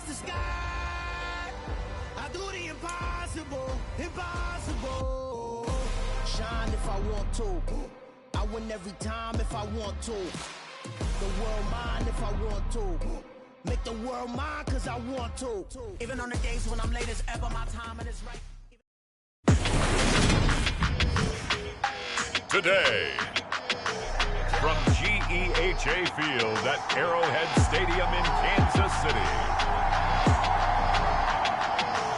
the sky. I do the impossible, impossible. Shine if I want to. I win every time if I want to. The world mine if I want to. Make the world mine cause I want to. Even on the days when I'm late as ever, my timing is right. Today, from GEHA Field at Arrowhead Stadium in Kansas City,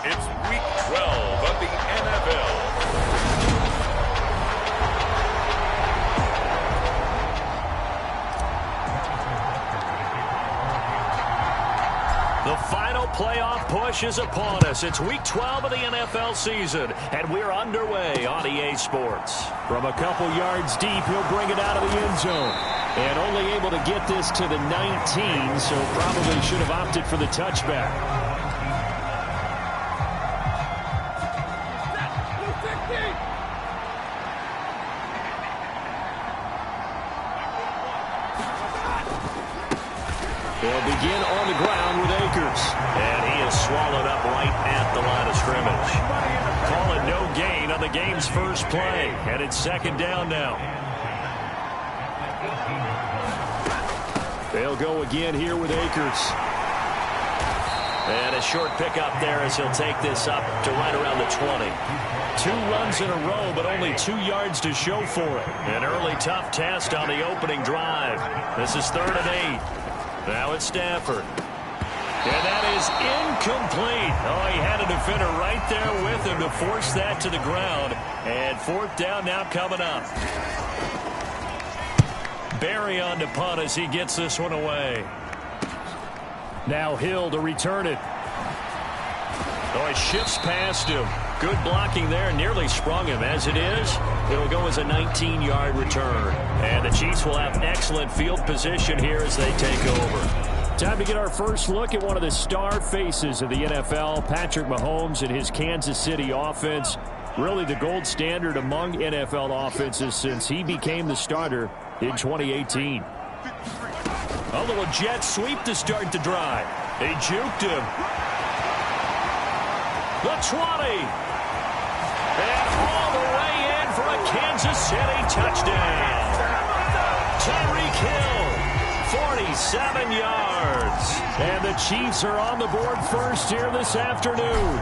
it's Week 12 of the NFL. The final playoff push is upon us. It's Week 12 of the NFL season, and we're underway on EA Sports. From a couple yards deep, he'll bring it out of the end zone. And only able to get this to the 19, so probably should have opted for the touchback. They'll begin on the ground with Akers. And he is swallowed up right at the line of scrimmage. Call it no gain on the game's first play. And it's second down now. They'll go again here with Akers. And a short pickup there as he'll take this up to right around the 20. 2 runs in a row, but only 2 yards to show for it. An early tough test on the opening drive. This is 3rd and 8. Now it's Stafford. And that is incomplete. Oh, he had a defender right there with him to force that to the ground. And 4th down now coming up. Barry on to punt as he gets this one away. Now Hill to return it. Oh, he shifts past him. Good blocking there. Nearly sprung him. As it is, it'll go as a 19-yard return. And the Chiefs will have excellent field position here as they take over. Time to get our first look at one of the star faces of the NFL, Patrick Mahomes and his Kansas City offense. Really the gold standard among NFL offenses since he became the starter in 2018. A little jet sweep to start the drive. They juked him. The 20. And all the way in for a Kansas City touchdown. Tyreek Hill, 47 yards. And the Chiefs are on the board first here this afternoon.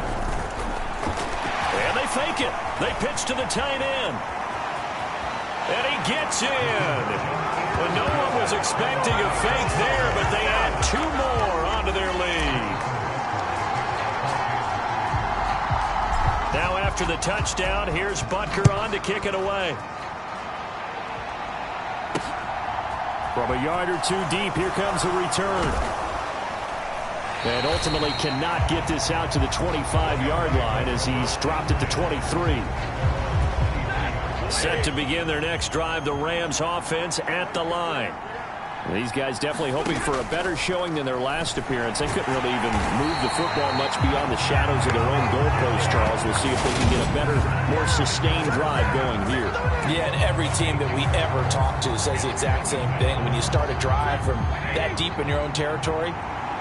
And they fake it. They pitch to the tight end. And he gets in. Well, no one was expecting a fake there, but they add 2 more onto their lead. Now after the touchdown, here's Butker on to kick it away. From a yard or 2 deep, here comes a return. And ultimately cannot get this out to the 25-yard line as he's dropped it to 23. Set to begin their next drive, the Rams offense at the line. These guys definitely hoping for a better showing than their last appearance. They couldn't really even move the football much beyond the shadows of their own goalpost, Charles. We'll see if they can get a better, more sustained drive going here. Yeah, and every team that we ever talk to says the exact same thing. When you start a drive from that deep in your own territory,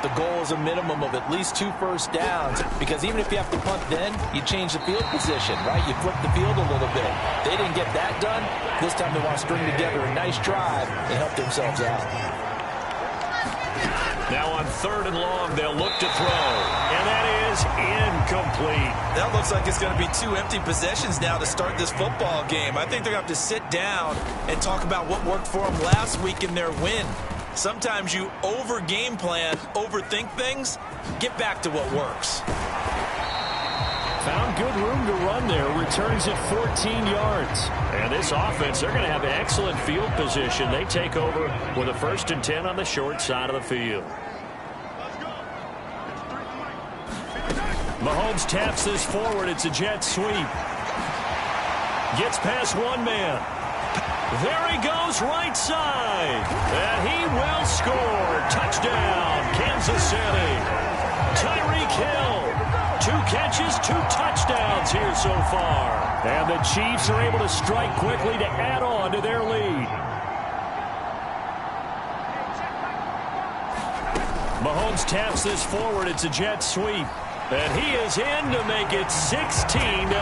the goal is a minimum of at least 2 first downs, because even if you have to punt then, you change the field position, right? You flip the field a little bit. They didn't get that done. This time they want to string together a nice drive and help themselves out. Now on 3rd and long, they'll look to throw. And that is incomplete. That looks like it's going to be 2 empty possessions now to start this football game. I think they're going to have to sit down and talk about what worked for them last week in their win. Sometimes you over-game plan, overthink things. Get back to what works. Found good room to run there. Returns at 14 yards. And this offense, they're going to have excellent field position. They take over with a 1st and 10 on the short side of the field. Mahomes taps this forward. It's a jet sweep. Gets past one man. There he goes right side. And he will score. Touchdown, Kansas City. Tyreek Hill. 2 catches, 2 touchdowns here so far. And the Chiefs are able to strike quickly to add on to their lead. Mahomes taps this forward. It's a jet sweep. And he is in to make it 16-0.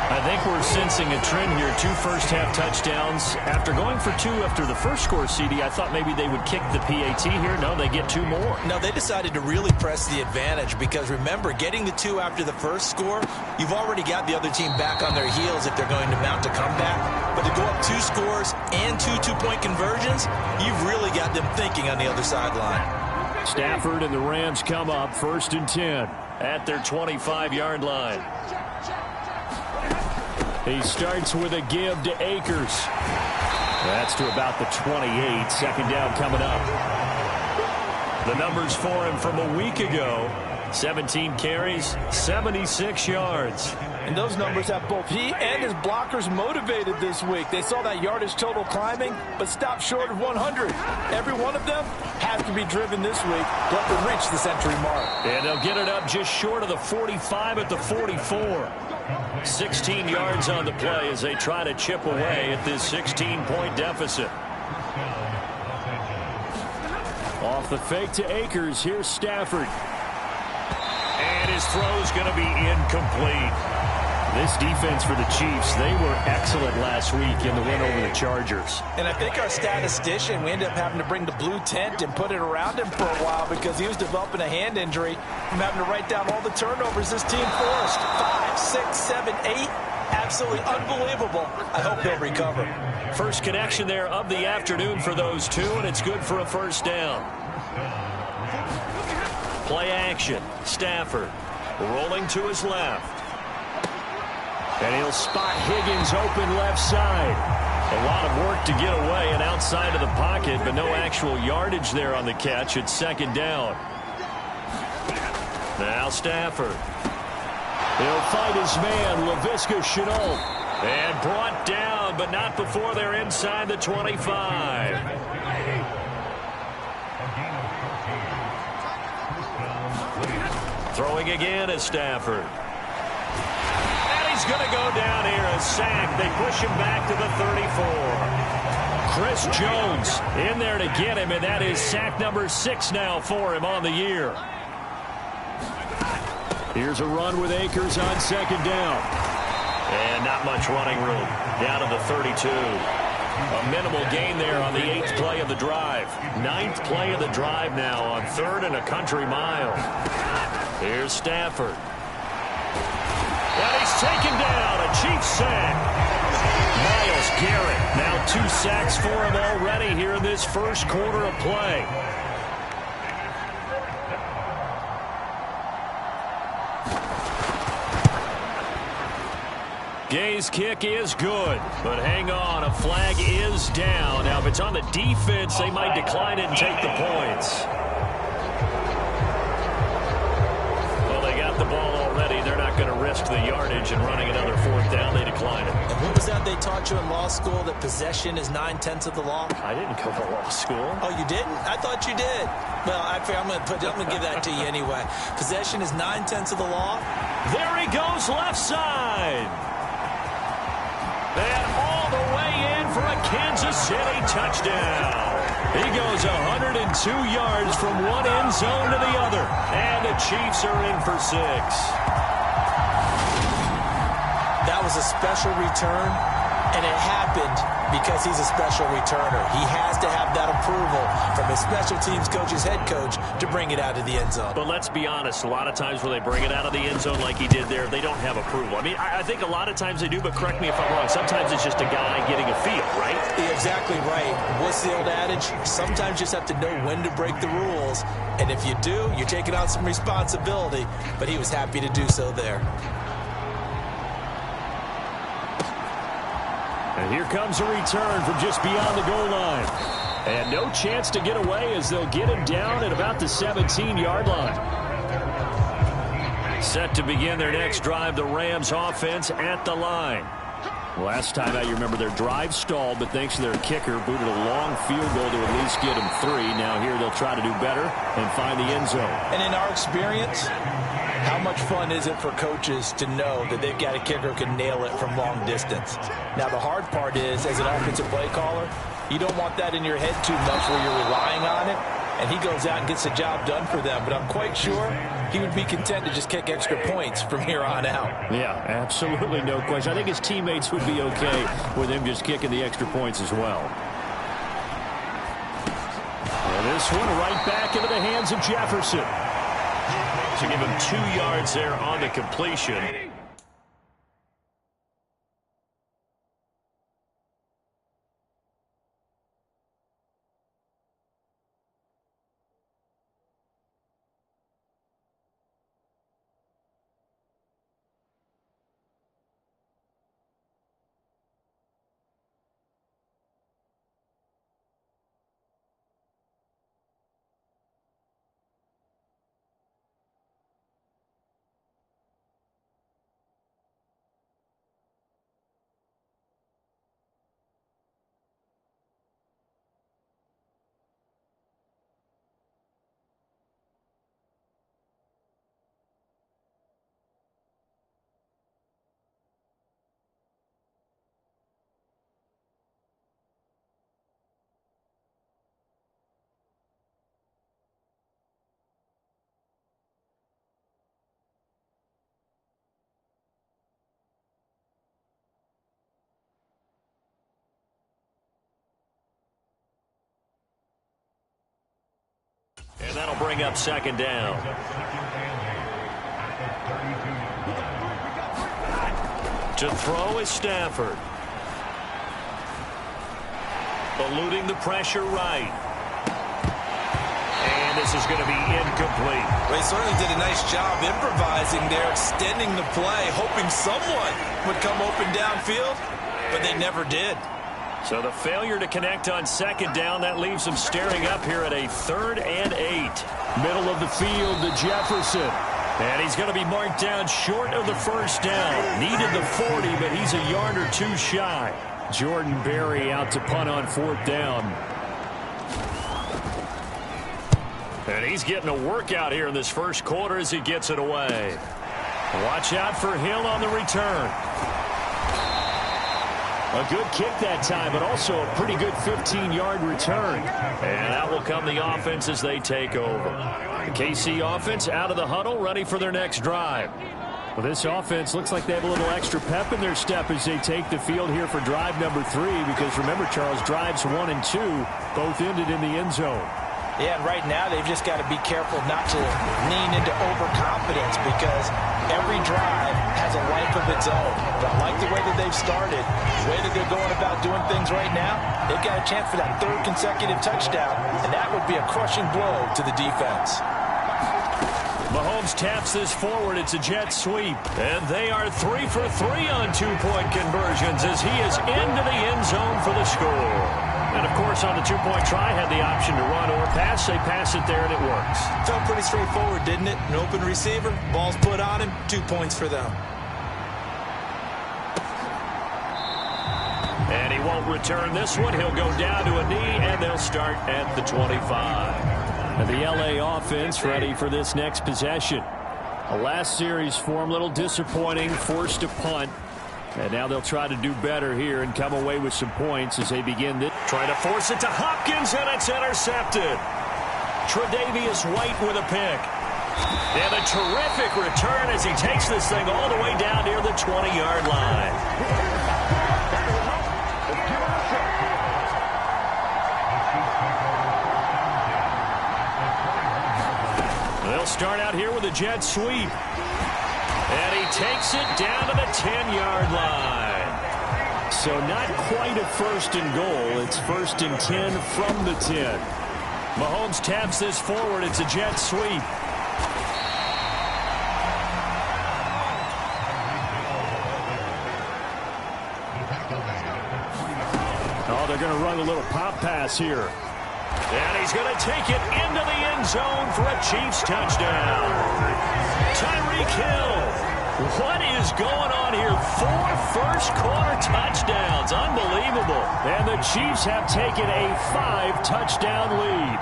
I think we're sensing a trend here. 2 first-half touchdowns. After going for 2 after the first score, CD, I thought maybe they would kick the PAT here. No, they get 2 more. No, they decided to really press the advantage because, remember, getting the 2 after the first score, you've already got the other team back on their heels if they're going to mount a comeback. But to go up 2 scores and 2 two-point conversions, you've really got them thinking on the other sideline. Stafford and the Rams come up 1st and 10 at their 25-yard line. He starts with a give to Akers. That's to about the 28. 2nd down coming up. The numbers for him from a week ago. 17 carries, 76 yards. And those numbers have both he and his blockers motivated this week. They saw that yardage total climbing, but stopped short of 100. Every one of them has to be driven this week to help them reach the century mark. And they'll get it up just short of the 45 at the 44. 16 yards on the play as they try to chip away at this 16-point deficit. Off the fake to Akers. Here's Stafford. And his throw's going to be incomplete. This defense for the Chiefs, they were excellent last week in the win over the Chargers. And I think our statistician, we ended up having to bring the blue tent and put it around him for a while because he was developing a hand injury from having to write down all the turnovers this team forced. 5, 6, 7, 8. Absolutely unbelievable. I hope he'll recover. First connection there of the afternoon for those 2, and it's good for a 1st down. Play action. Stafford rolling to his left. And he'll spot Higgins open left side. A lot of work to get away and outside of the pocket, but no actual yardage there on the catch. It's 2nd down. Now Stafford. He'll fight his man, Laviska Shenault. And brought down, but not before they're inside the 25. Throwing again is Stafford. He's going to go down here, a sack. They push him back to the 34. Chris Jones in there to get him, and that is sack number 6 now for him on the year. Here's a run with Akers on 2nd down. And not much running room. Down to the 32. A minimal gain there on the 8th play of the drive. 9th play of the drive now on 3rd and a country mile. Here's Stafford. And he's taken down, a Chiefs sack. Myles Garrett, now 2 sacks for him already here in this first quarter of play. Gay's kick is good, but hang on, a flag is down. Now, if it's on the defense, they might decline it and take the points. Well, they got the ball already. They're not going to risk the yardage and running another 4th down. They decline it. And what was that they taught you in law school, that possession is 9/10 of the law? I didn't go to law school. Oh, you didn't? I thought you did. Well, I'm going to give that to you anyway. Possession is 9/10 of the law. There he goes, left side. And all the way in for a Kansas City touchdown. He goes 102 yards from one end zone to the other. And the Chiefs are in for 6. That was a special return, and it happened because he's a special returner. He has to have that approval from his special teams coach's head coach to bring it out of the end zone. But let's be honest, a lot of times when they bring it out of the end zone like he did there, they don't have approval. I mean, I think a lot of times they do, but correct me if I'm wrong. Sometimes it's just a guy getting a feel, right? You're exactly right. What's the old adage? Sometimes you just have to know when to break the rules. And if you do, you're taking on some responsibility. But he was happy to do so there. And here comes a return from just beyond the goal line. And no chance to get away as they'll get him down at about the 17-yard line. Set to begin their next drive, the Rams offense at the line. Last time out, you remember their drive stalled, but thanks to their kicker, booted a long field goal to at least get them 3. Now here they'll try to do better and find the end zone. And in our experience, how much fun is it for coaches to know that they've got a kicker who can nail it from long distance? Now, the hard part is, as an offensive play caller, you don't want that in your head too much where you're relying on it. and he goes out and gets the job done for them. But I'm quite sure he would be content to just kick extra points from here on out. Yeah, absolutely no question. I think his teammates would be okay with him just kicking the extra points as well. And this one right back into the hands of Jefferson. To give him 2 yards there on the completion. And that'll bring up second down. To throw is Stafford. Eluding the pressure right. And this is going to be incomplete. Well, he certainly did a nice job improvising there, extending the play, hoping someone would come open downfield, but they never did. So the failure to connect on second down, that leaves them staring up here at a 3rd and 8. Middle of the field to Jefferson. And he's going to be marked down short of the first down. Needed the 40, but he's a yard or 2 shy. Jordan Berry out to punt on 4th down. And he's getting a workout here in this first quarter as he gets it away. Watch out for Hill on the return. A good kick that time, but also a pretty good 15-yard return. And out will come the offense as they take over. The KC offense out of the huddle, ready for their next drive. Well, this offense looks like they have a little extra pep in their step as they take the field here for drive number 3, because remember, Charles, drives 1 and 2 both ended in the end zone. Yeah, and right now they've just got to be careful not to lean into overconfidence, because every drive has a life of its own. But I like the way that they've started, the way that they're going about doing things right now. They've got a chance for that 3rd consecutive touchdown, and that would be a crushing blow to the defense. Mahomes taps this forward. It's a jet sweep. And they are 3 for 3 on 2-point conversions as he is into the end zone for the score. And, of course, on the 2-point try, had the option to run or pass. They pass it there, and it works. Felt pretty straightforward, didn't it? An open receiver, ball's put on him, 2 points for them. And he won't return this one. He'll go down to a knee, and they'll start at the 25. And the LA offense ready for this next possession. A last series for them, a little disappointing, forced to punt. And now they'll try to do better here and come away with some points as they begin this. Trying to force it to Hopkins, and it's intercepted. Tre'Davious White with a pick. And a terrific return as he takes this thing all the way down near the 20-yard line. They'll start out here with a jet sweep. And he takes it down to the 10-yard line. So not quite a 1st and goal. It's 1st and 10 from the 10. Mahomes taps this forward. It's a jet sweep. Oh, they're going to run a little pop pass here. And he's going to take it into the end zone for a Chiefs touchdown. Tyreek Hill. What is going on here? 4 first-quarter touchdowns. Unbelievable. And the Chiefs have taken a 5-touchdown lead.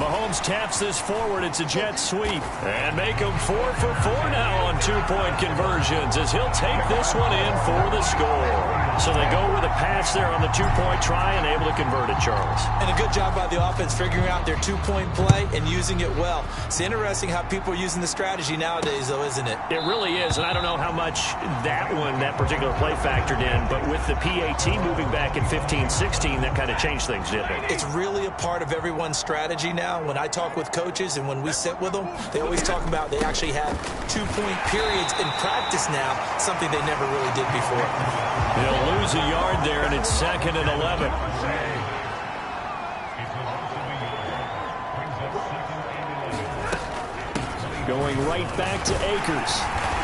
Mahomes taps this forward. It's a jet sweep. And make him 4 for 4 now on 2-point conversions as he'll take this one in for the score. So they go with a pass there on the two-point try and able to convert it, Charles. And a good job by the offense figuring out their two-point play and using it well. It's interesting how people are using the strategy nowadays, though, isn't it? It really is, and I don't know how much that particular play factored in, but with the PAT moving back in 15-16, that kind of changed things, didn't it? It's really a part of everyone's strategy now. When I talk with coaches and when we sit with them, they always talk about they actually have two-point periods in practice now, something they never really did before. They'll lose a yard there, and it's 2nd and 11. Going right back to Akers.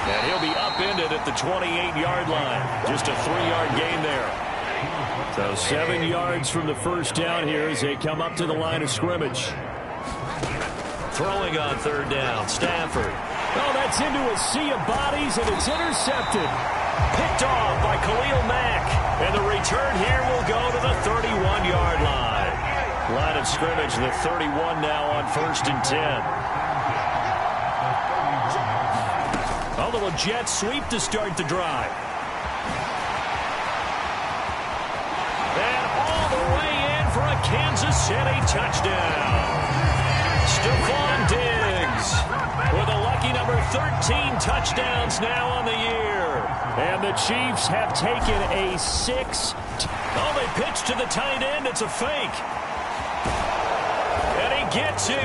And he'll be upended at the 28-yard line. Just a 3-yard gain there. So 7 yards from the first down here as they come up to the line of scrimmage. Throwing on 3rd down, Stafford. Oh, that's into a sea of bodies, and it's intercepted. Picked off by Khalil Mack. And the return here will go to the 31-yard line. Line of scrimmage, the 31 now on 1st and 10. A little jet sweep to start the drive. And all the way in for a Kansas City touchdown. Stephon Diggs with a lucky number 13 touchdowns now on the year. And the Chiefs have taken a 6. Oh, they pitch to the tight end. It's a fake. And he gets in.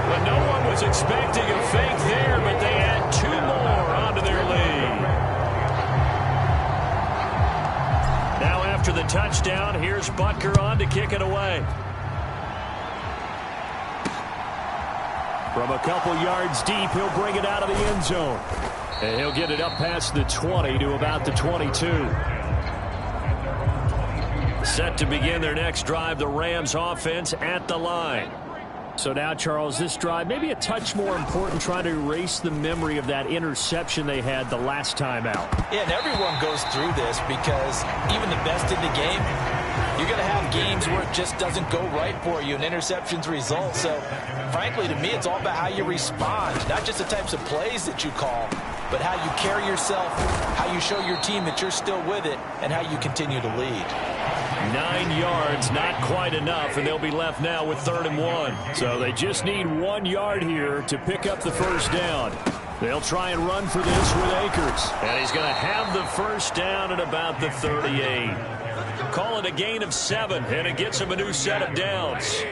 But no one was expecting a fake there, but they add 2 more onto their lead. Now after the touchdown, here's Butker on to kick it away. From a couple yards deep, he'll bring it out of the end zone. And he'll get it up past the 20 to about the 22. Set to begin their next drive, the Rams offense at the line. So now, Charles, this drive maybe a touch more important, trying to erase the memory of that interception they had the last time out. Yeah, and everyone goes through this because even the best in the game, you're going to have games where it just doesn't go right for you and interceptions result. So, frankly, to me, it's all about how you respond, not just the types of plays that you call, but how you carry yourself, how you show your team that you're still with it, and how you continue to lead. 9 yards, not quite enough, and they'll be left now with 3rd and 1. So they just need 1 yard here to pick up the first down. They'll try and run for this with Akers. And he's going to have the first down at about the 38. Call it a gain of 7, and it gets him a new set of downs.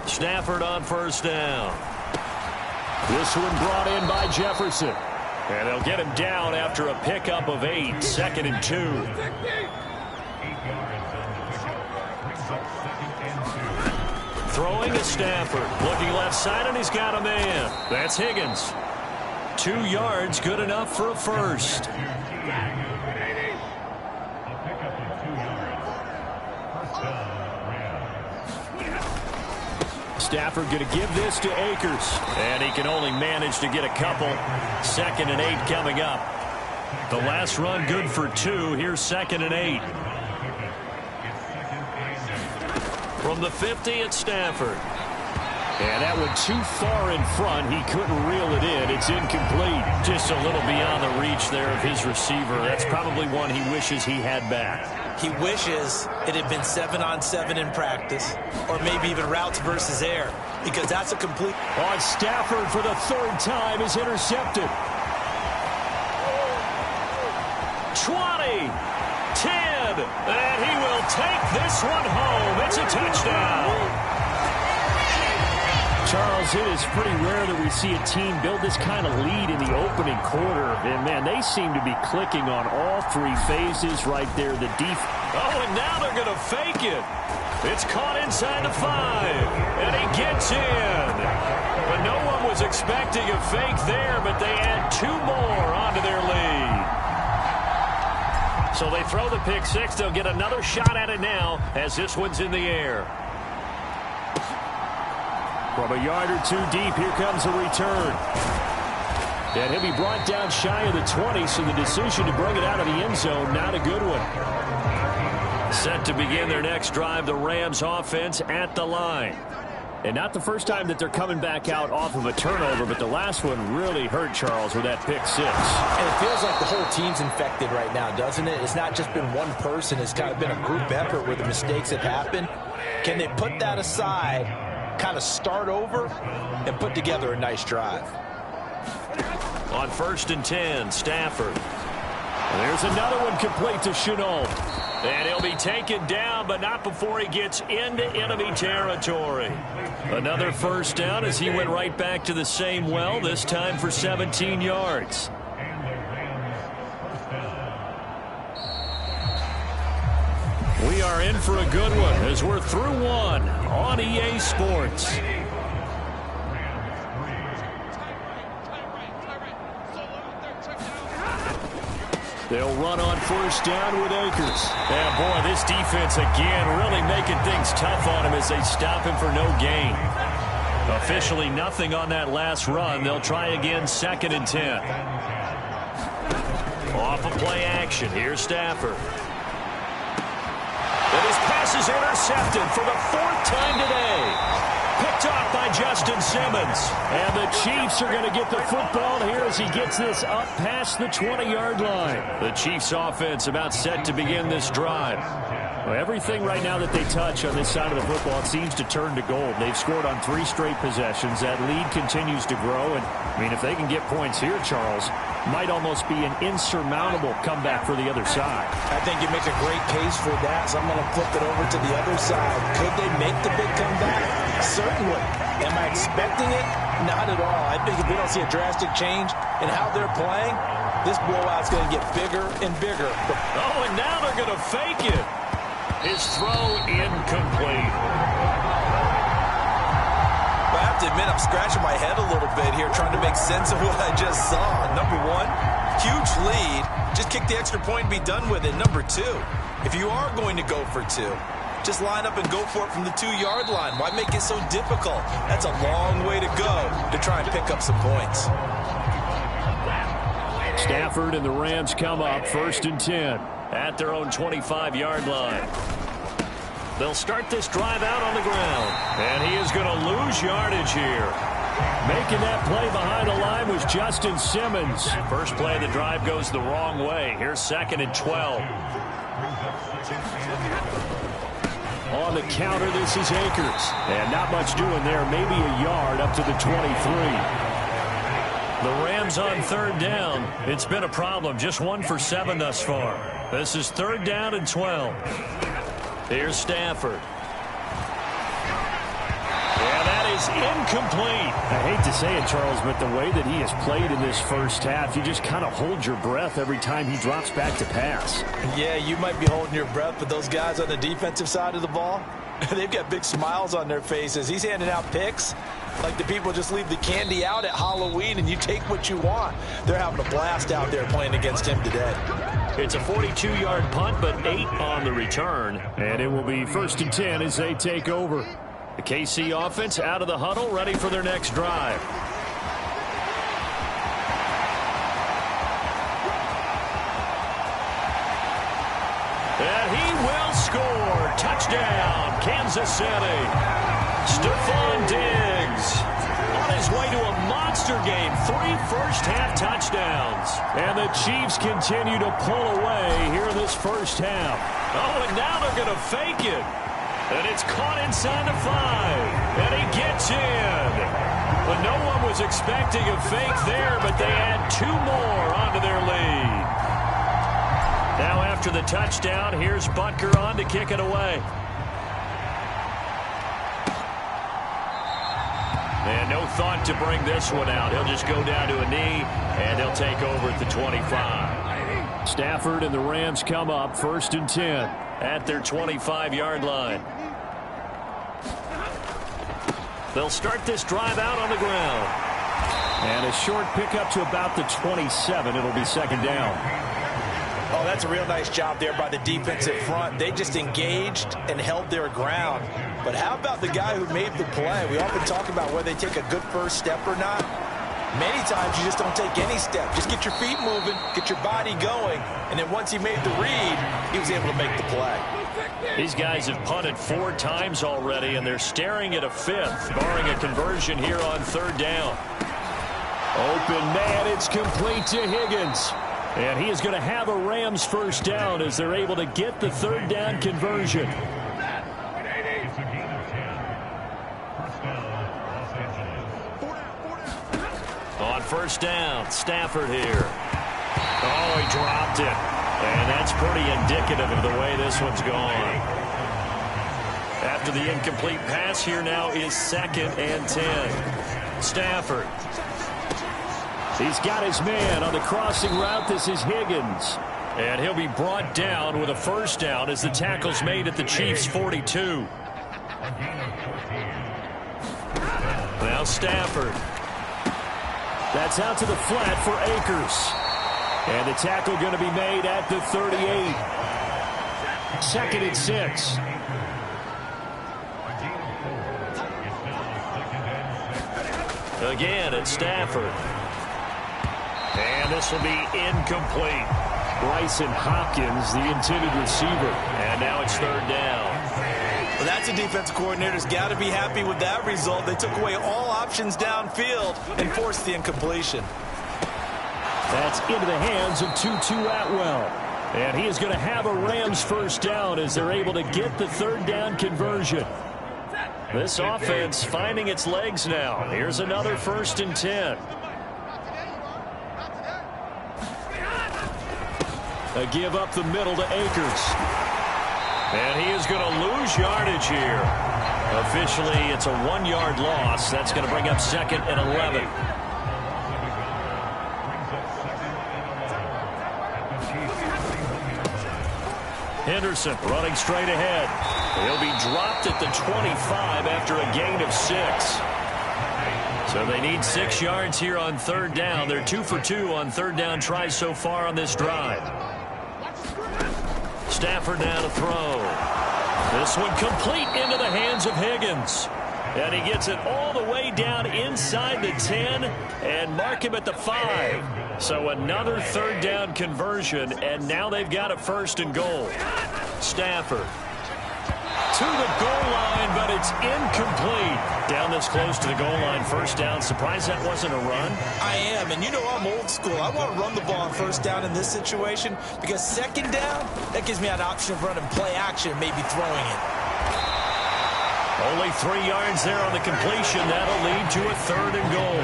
Stafford on first down. This one brought in by Jefferson. And they'll get him down after a pickup of 8, 2nd and 2. Throwing to Stafford. Looking left side, and he's got a man. That's Higgins. 2 yards, good enough for a first. Stafford going to give this to Akers. And he can only manage to get a couple. 2nd and 8 coming up. The last run good for 2. Here's 2nd and 8. From the 50 at Stafford. And that one too far in front. He couldn't reel it in. It's incomplete. Just a little beyond the reach there of his receiver. That's probably one he wishes he had back. He wishes it had been 7-on-7 in practice, or maybe even routes versus air, because that's a complete... On Stafford for the 3rd time is intercepted. 20, 10, and he will take this one home. It's a touchdown. Charles, it is pretty rare that we see a team build this kind of lead in the opening quarter. And, man, they seem to be clicking on all 3 phases right there. The defense. Oh, and now they're going to fake it. It's caught inside the 5. And he gets in. But no one was expecting a fake there, but they add 2 more onto their lead. So they throw the pick 6. They'll get another shot at it now as this one's in the air. From a yard or 2 deep, here comes a return. And he'll be brought down shy of the 20, so the decision to bring it out of the end zone, not a good one. Set to begin their next drive, the Rams offense at the line. And not the first time that they're coming back out off of a turnover, but the last one really hurt Charles with that pick six. And it feels like the whole team's infected right now, doesn't it? It's not just been one person. It's kind of been a group effort where the mistakes have happened. Can they put that aside, kind of start over, and put together a nice drive? On 1st and 10, Stafford. There's another one complete to Chenault. And he'll be taken down, but not before he gets into enemy territory. Another first down as he went right back to the same well, this time for 17 yards. We are in for a good one as we're through one on EA Sports. They'll run on 1st down with Akers. And boy, this defense again really making things tough on him as they stop him for no gain. Officially nothing on that last run. They'll try again 2nd and 10. Off of play action. Here's Stafford. And his pass is intercepted for the 4th time today. Picked off by Justin Simmons. And the Chiefs are going to get the football here as he gets this up past the 20-yard line. The Chiefs offense about set to begin this drive. Well, everything right now that they touch on this side of the football, it seems to turn to gold. They've scored on 3 straight possessions. That lead continues to grow. And, I mean, if they can get points here, Charles, might almost be an insurmountable comeback for the other side. I think you make a great case for that, so I'm going to flip it over to the other side. Could they make the big comeback? Certainly. Am I expecting it? Not at all. I think if we don't see a drastic change in how they're playing, this blowout's going to get bigger and bigger. Oh, and now they're going to fake it. His throw incomplete. I have to admit, I'm scratching my head a little bit here trying to make sense of what I just saw. Number one, huge lead. Just kick the extra point and be done with it. Number two, if you are going to go for 2, just line up and go for it from the 2-yard line. Why make it so difficult? That's a long way to go to try and pick up some points. Stafford and the Rams come up 1st and 10 at their own 25-yard line. They'll start this drive out on the ground. And he is going to lose yardage here. Making that play behind the line was Justin Simmons. First play of the drive goes the wrong way. Here's 2nd and 12. On the counter, this is Akers. And not much doing there. Maybe a yard up to the 23. The Rams on 3rd down. It's been a problem. Just 1 for 7 thus far. This is 3rd down and 12. Here's Stafford. And that is incomplete. I hate to say it, Charles, but the way that he has played in this first half, you just kind of hold your breath every time he drops back to pass. Yeah, you might be holding your breath, but those guys on the defensive side of the ball, they've got big smiles on their faces. He's handing out picks like the people just leave the candy out at Halloween and you take what you want. They're having a blast out there playing against him today. It's a 42-yard punt, but 8 on the return. And it will be 1st and 10 as they take over. The KC offense out of the huddle, ready for their next drive. And he will score. Touchdown, Kansas City. Stephon Diggs on his way to a monster game. 3 first-half touchdowns. And the Chiefs continue to pull away here in this first half. Oh, and now they're going to fake it. And it's caught inside the 5. And he gets in. But no one was expecting a fake there, but they add 2 more onto their lead. Now after the touchdown, here's Butker on to kick it away. And no thought to bring this one out. He'll just go down to a knee, and he'll take over at the 25. Stafford and the Rams come up 1st and 10 at their 25-yard line. They'll start this drive out on the ground. And a short pickup to about the 27. It'll be 2nd down. Oh, that's a real nice job there by the defensive front. They just engaged and held their ground. But how about the guy who made the play? We often talk about whether they take a good first step or not. Many times you just don't take any step. Just get your feet moving, get your body going, and then once he made the read, he was able to make the play. These guys have punted 4 times already, and they're staring at a 5th, barring a conversion here on 3rd down. Open man, it's complete to Higgins. And he is going to have a Rams first down as they're able to get the 3rd down conversion. On first down, Stafford here. Oh, he dropped it. And that's pretty indicative of the way this one's gone. After the incomplete pass, here now is 2nd and 10. Stafford. He's got his man on the crossing route. This is Higgins. And he'll be brought down with a first down as the tackle's made at the Chiefs' 42. Now Stafford. That's out to the flat for Akers. And the tackle going to be made at the 38. 2nd and 6. Again, it's Stafford. And this will be incomplete. Bryson Hopkins, the intended receiver. And now it's 3rd down. Well, that's a defensive coordinator's got to be happy with that result. They took away all options downfield and forced the incompletion. That's into the hands of Tutu Atwell. And he is going to have a Rams first down as they're able to get the 3rd down conversion. This offense finding its legs now. Here's another 1st and 10. A give up the middle to Akers. And he is going to lose yardage here. Officially, it's a 1-yard loss. That's going to bring up 2nd and 11. Henderson running straight ahead. He'll be dropped at the 25 after a gain of 6. So they need 6 yards here on 3rd down. They're 2 for 2 on 3rd down tries so far on this drive. Stafford now to throw. This one complete into the hands of Higgins. And he gets it all the way down inside the 10 and mark him at the 5. So another 3rd down conversion, and now they've got a 1st and goal. Stafford to the goal line, but it's incomplete. Down this close to the goal line, 1st down. Surprised that wasn't a run? I am, and you know I'm old school. I want to run the ball on 1st down in this situation because 2nd down, that gives me an option of running play action, maybe throwing it. Only 3 yards there on the completion. That'll lead to a 3rd and goal.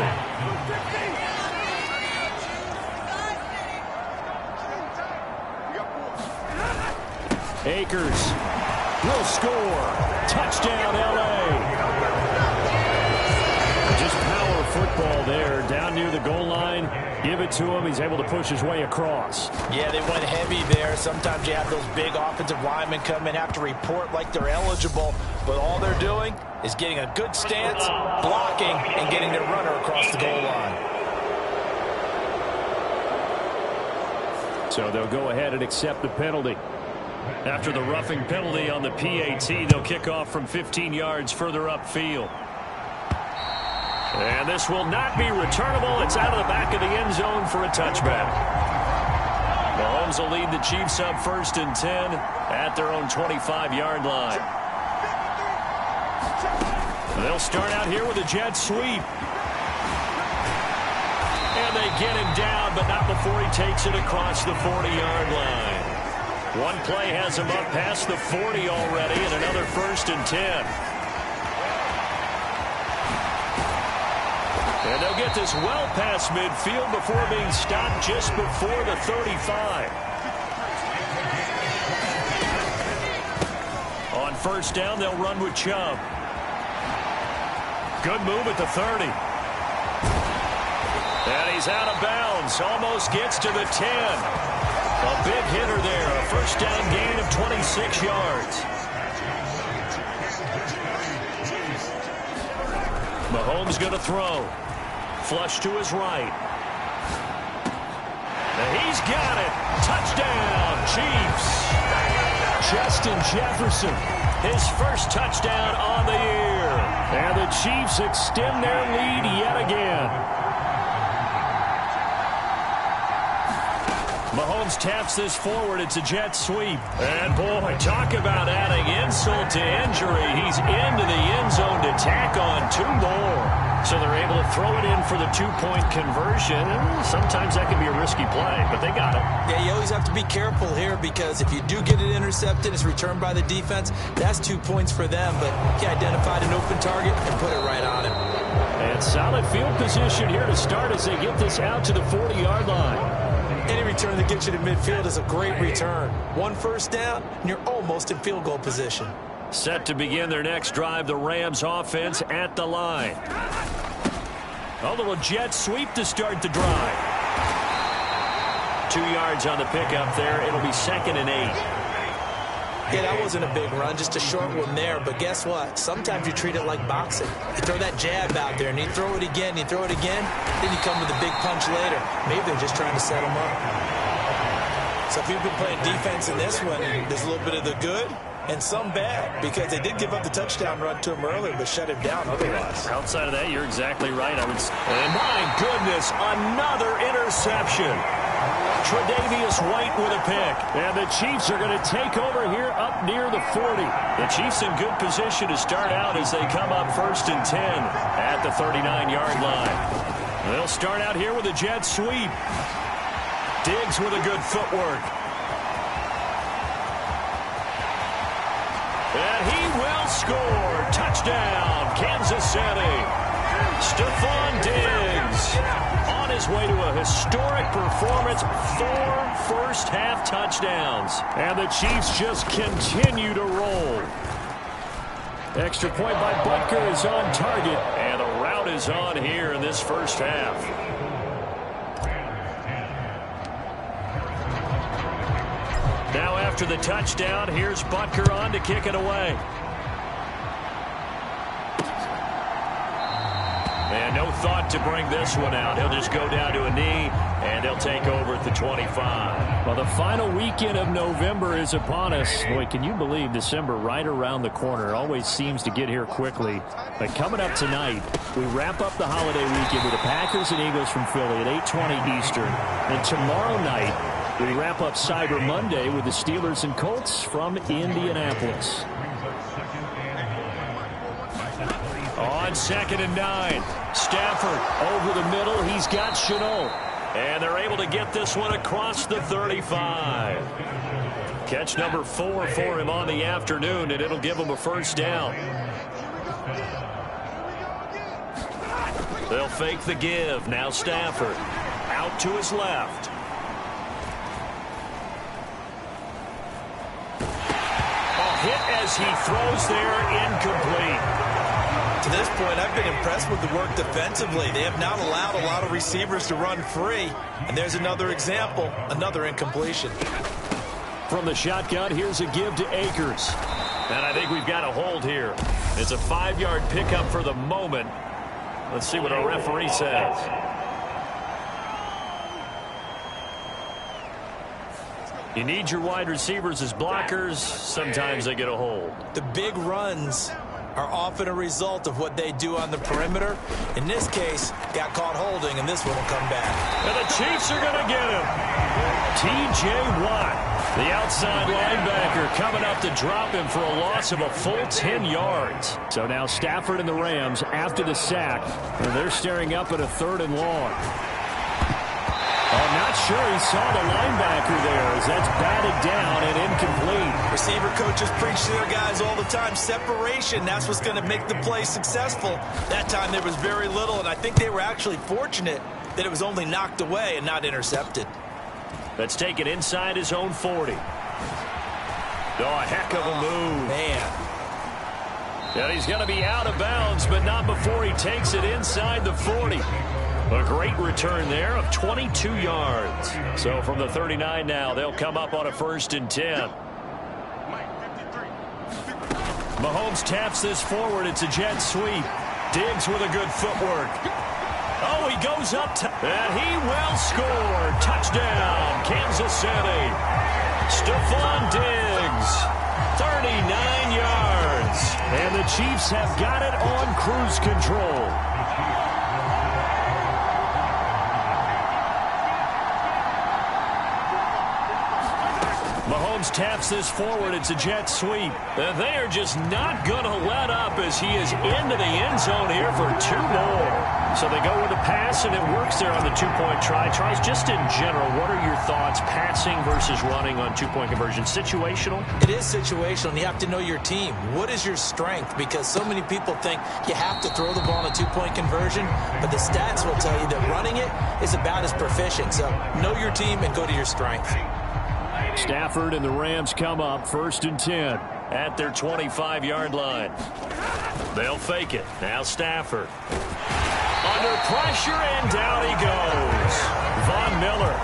Akers will score. Touchdown, L.A. Just power football there. Down near the goal line. Give it to him. He's able to push his way across. Yeah, they went heavy there. Sometimes you have those big offensive linemen come in, have to report like they're eligible. But all they're doing is getting a good stance, blocking, and getting their runner across the goal line. So they'll go ahead and accept the penalty. After the roughing penalty on the PAT, they'll kick off from 15 yards further upfield. And this will not be returnable. It's out of the back of the end zone for a touchback. Mahomes will lead the Chiefs up 1st and 10 at their own 25-yard line. They'll start out here with a jet sweep. And they get him down, but not before he takes it across the 40-yard line. One play has him up past the 40 already, and another 1st and 10. And they'll get this well past midfield before being stopped just before the 35. On 1st down, they'll run with Chubb. Good move at the 30. And he's out of bounds. Almost gets to the 10. A big hitter there. A 1st down gain of 26 yards. Mahomes going to throw. Flush to his right. And he's got it. Touchdown, Chiefs. Justin Jefferson, his 1st touchdown on the year. And the Chiefs extend their lead yet again. Mahomes taps this forward. It's a jet sweep. And, boy, talk about adding insult to injury. He's into the end zone to tack on 2 more. So they're able to throw it in for the 2-point conversion. Sometimes that can be a risky play, but they got it. Yeah, you always have to be careful here because if you do get it intercepted, it's returned by the defense. That's 2 points for them, but he identified an open target and put it right on him. And solid field position here to start as they get this out to the 40-yard line. Any return that gets you to midfield is a great return. 1 first down, and you're almost in field goal position. Set to begin their next drive, the Rams offense at the line. A little jet sweep to start the drive. 2 yards on the pickup there. It'll be 2nd and 8. Yeah, that wasn't a big run, just a short one there. But guess what? Sometimes you treat it like boxing. You throw that jab out there, and you throw it again, you throw it again, then you come with a big punch later. Maybe they're just trying to set them up. So if you've been playing defense in this one, there's a little bit of the good and some bad, because they did give up the touchdown run to him earlier, but shut him down otherwise. Outside of that, you're exactly right. And my goodness, another interception. Tre'Davious White with a pick. And the Chiefs are going to take over here up near the 40. The Chiefs in good position to start out as they come up 1st and 10 at the 39-yard line. They'll start out here with a jet sweep. Diggs with a good footwork. And he will score. Touchdown, Kansas City. Stephon Diggs on his way to a historic performance. 4 first-half touchdowns. And the Chiefs just continue to roll. Extra point by Butker is on target. And the route is on here in this first half. Now after the touchdown, here's Butker on to kick it away. And no thought to bring this one out. He'll just go down to a knee, and he'll take over at the 25. Well, the final weekend of November is upon us. Boy, can you believe December right around the corner? Always seems to get here quickly. But coming up tonight, we wrap up the holiday weekend with the Packers and Eagles from Philly at 8:20 Eastern. And tomorrow night, we wrap up Cyber Monday with the Steelers and Colts from Indianapolis. On 2nd and 9, Stafford over the middle. He's got Shenault. And they're able to get this one across the 35. Catch number 4 for him on the afternoon, and it'll give him a first down. They'll fake the give. Now Stafford out to his left. A hit as he throws there, incomplete. To this point, I've been impressed with the work defensively. They have not allowed a lot of receivers to run free. And there's another example, another incompletion. From the shotgun, here's a give to Akers. And I think we've got a hold here. It's a 5-yard pickup for the moment. Let's see what our referee says. You need your wide receivers as blockers. Sometimes they get a hold. The big runs are often a result of what they do on the perimeter. In this case, got caught holding, and this one will come back. And the Chiefs are going to get him. T.J. Watt, the outside linebacker, coming up to drop him for a loss of a full 10 yards. So now Stafford and the Rams after the sack, and they're staring up at a 3rd and long. I'm not sure he saw the linebacker there as that's batted down and incomplete. Receiver coaches preach to their guys all the time. Separation, that's what's going to make the play successful. That time there was very little, and I think they were actually fortunate that it was only knocked away and not intercepted. That's taken inside his own 40. Oh, a heck of a move. Man. And he's going to be out of bounds, but not before he takes it inside the 40. A great return there of 22 yards. So from the 39 now, they'll come up on a 1st and 10. Mahomes taps this forward. It's a jet sweep. Diggs with a good footwork. Oh, he goes up and he will score. Touchdown, Kansas City. Stephon Diggs, 39 yards. And the Chiefs have got it on cruise control. Mahomes taps this forward. It's a jet sweep. They are just not going to let up as he is into the end zone here for 2 more. So they go with a pass, and it works there on the 2-point try. Tries just in general, what are your thoughts, passing versus running on 2-point conversion? Situational? It is situational, and you have to know your team. What is your strength? Because so many people think you have to throw the ball in a 2-point conversion, but the stats will tell you that running it is about as proficient. So know your team and go to your strength. Stafford and the Rams come up 1st and 10 at their 25-yard line. They'll fake it. Now Stafford. Under pressure, and down he goes. Von Miller.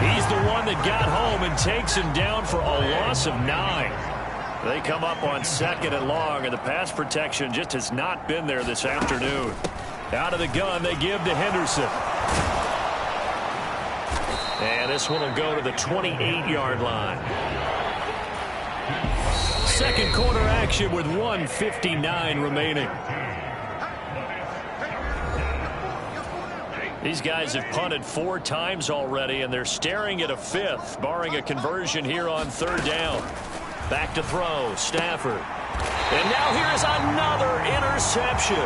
He's the one that got home and takes him down for a loss of 9. They come up on 2nd and long, and the pass protection just has not been there this afternoon. Out of the gun, they give to Henderson. And this one will go to the 28-yard line. Second quarter action with 1:59 remaining. These guys have punted 4 times already, and they're staring at a 5th, barring a conversion here on 3rd down. Back to throw, Stafford. And now here is another interception.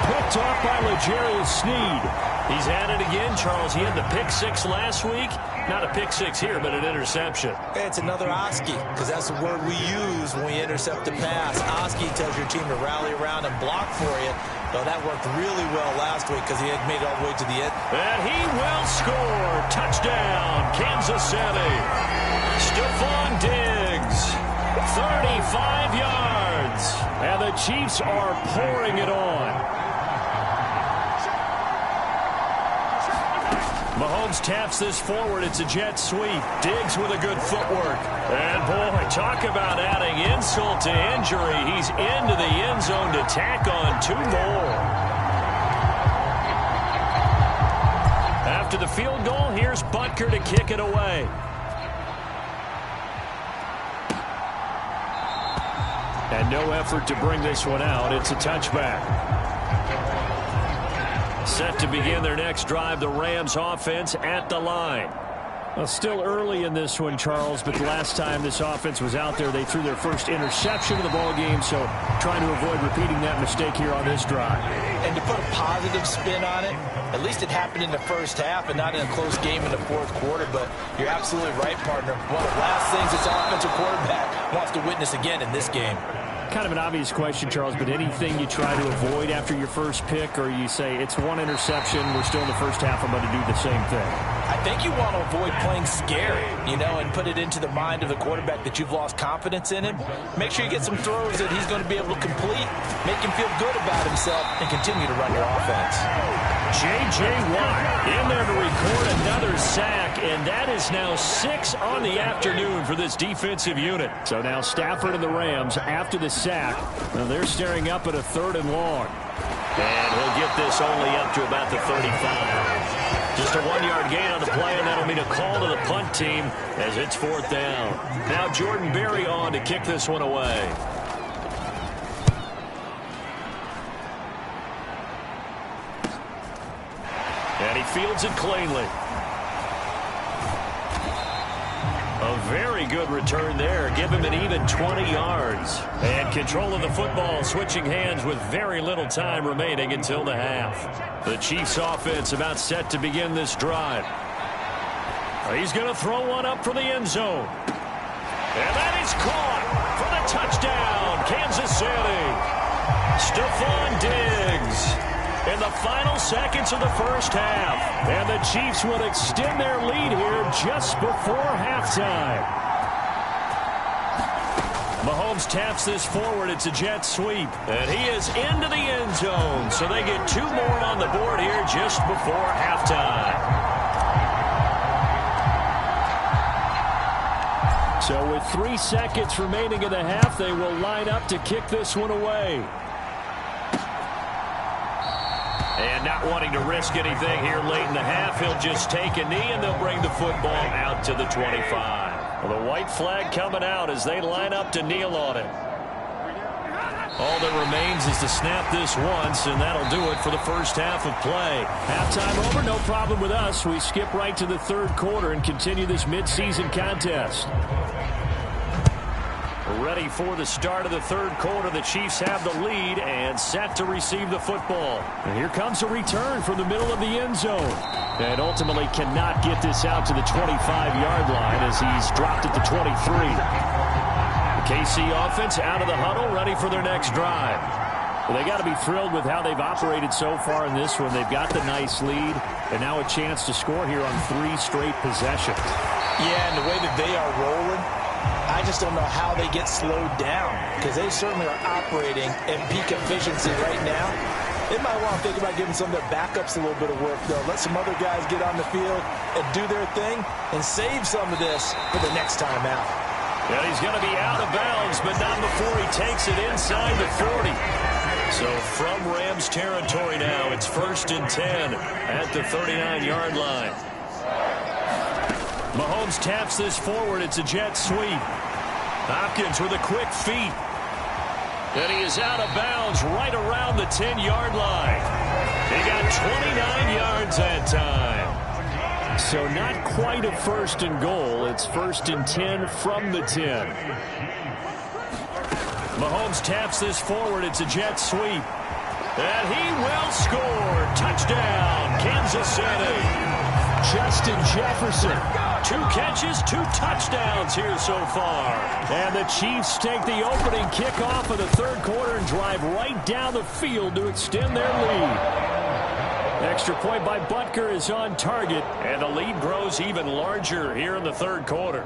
Picked off by L'Jarius Sneed. He's at it again, Charles. He had the pick 6 last week. Not a pick 6 here, but an interception. It's another Oski, because that's the word we use when we intercept a pass. Oski tells your team to rally around and block for you. Well, that worked really well last week because he had made it all the way to the end. And he will score. Touchdown, Kansas City. Stephon Diggs, 35 yards. And the Chiefs are pouring it on. Mahomes taps this forward. It's a jet sweep. Diggs with a good footwork. And, boy, talk about adding insult to injury. He's into the end zone to tack on 2 more. After the field goal, here's Butker to kick it away. And no effort to bring this one out. It's a touchback. Set to begin their next drive, the Rams offense at the line. Well, still early in this one, Charles, but the last time this offense was out there, they threw their first interception of the ball game, so trying to avoid repeating that mistake here on this drive. And to put a positive spin on it, at least it happened in the first half and not in a close game in the 4th quarter, but you're absolutely right, partner. One of the last things this offensive quarterback wants to witness again in this game. Kind of an obvious question, Charles, but anything you try to avoid after your first pick, or you say it's 1 interception, we're still in the first half, I'm going to do the same thing? I think you want to avoid playing scary, and put it into the mind of the quarterback that you've lost confidence in him. Make sure you get some throws that he's going to be able to complete, make him feel good about himself, and continue to run your offense. J.J. Watt in there to record another sack, and that is now 6 on the afternoon for this defensive unit. So now Stafford and the Rams, after the sack, now they're staring up at a 3rd and long. And he'll get this only up to about the 35. Just a 1-yard gain on the play, and that'll mean a call to the punt team as it's 4th down. Now Jordan Berry on to kick this one away. And he fields it cleanly. A very good return there. Give him an even 20 yards. And control of the football switching hands with very little time remaining until the half. The Chiefs offense about set to begin this drive. He's going to throw one up for the end zone. And that is caught for the touchdown, Kansas City. Stephon Diggs in the final seconds of the first half. And the Chiefs will extend their lead here just before halftime. Mahomes taps this forward. It's a jet sweep. And he is into the end zone. So they get 2 more on the board here just before halftime. So with 3 seconds remaining in the half, they will line up to kick this one away. And not wanting to risk anything here late in the half, he'll just take a knee, and they'll bring the football out to the 25. Well, the white flag coming out as they line up to kneel on it. All that remains is to snap this once, and that'll do it for the first half of play. Halftime over, no problem with us. We skip right to the third quarter and continue this midseason contest. Ready for the start of the third quarter. The Chiefs have the lead and set to receive the football. And here comes a return from the middle of the end zone. And ultimately cannot get this out to the 25-yard line as he's dropped at the 23. The KC offense out of the huddle, ready for their next drive. Well, they got to be thrilled with how they've operated so far in this one. They've got the nice lead, and now a chance to score here on 3 straight possessions. Yeah, and the way that they are rolling, I just don't know how they get slowed down, because they certainly are operating at peak efficiency right now. They might want to think about giving some of their backups a little bit of work, though. Let some other guys get on the field and do their thing and save some of this for the next time out. And he's going to be out of bounds, but not before he takes it inside the 40. So from Rams territory now, it's 1st and 10 at the 39-yard line. Mahomes taps this forward. It's a jet sweep. Hopkins with a quick feet. And he is out of bounds right around the 10-yard line. He got 29 yards that time. So not quite a 1st and goal. It's 1st and 10 from the 10. Mahomes taps this forward. It's a jet sweep. And he will score. Touchdown, Kansas City. Justin Jefferson. 2 catches, 2 touchdowns here so far. And the Chiefs take the opening kickoff of the third quarter and drive right down the field to extend their lead. Extra point by Butker is on target, and the lead grows even larger here in the third quarter.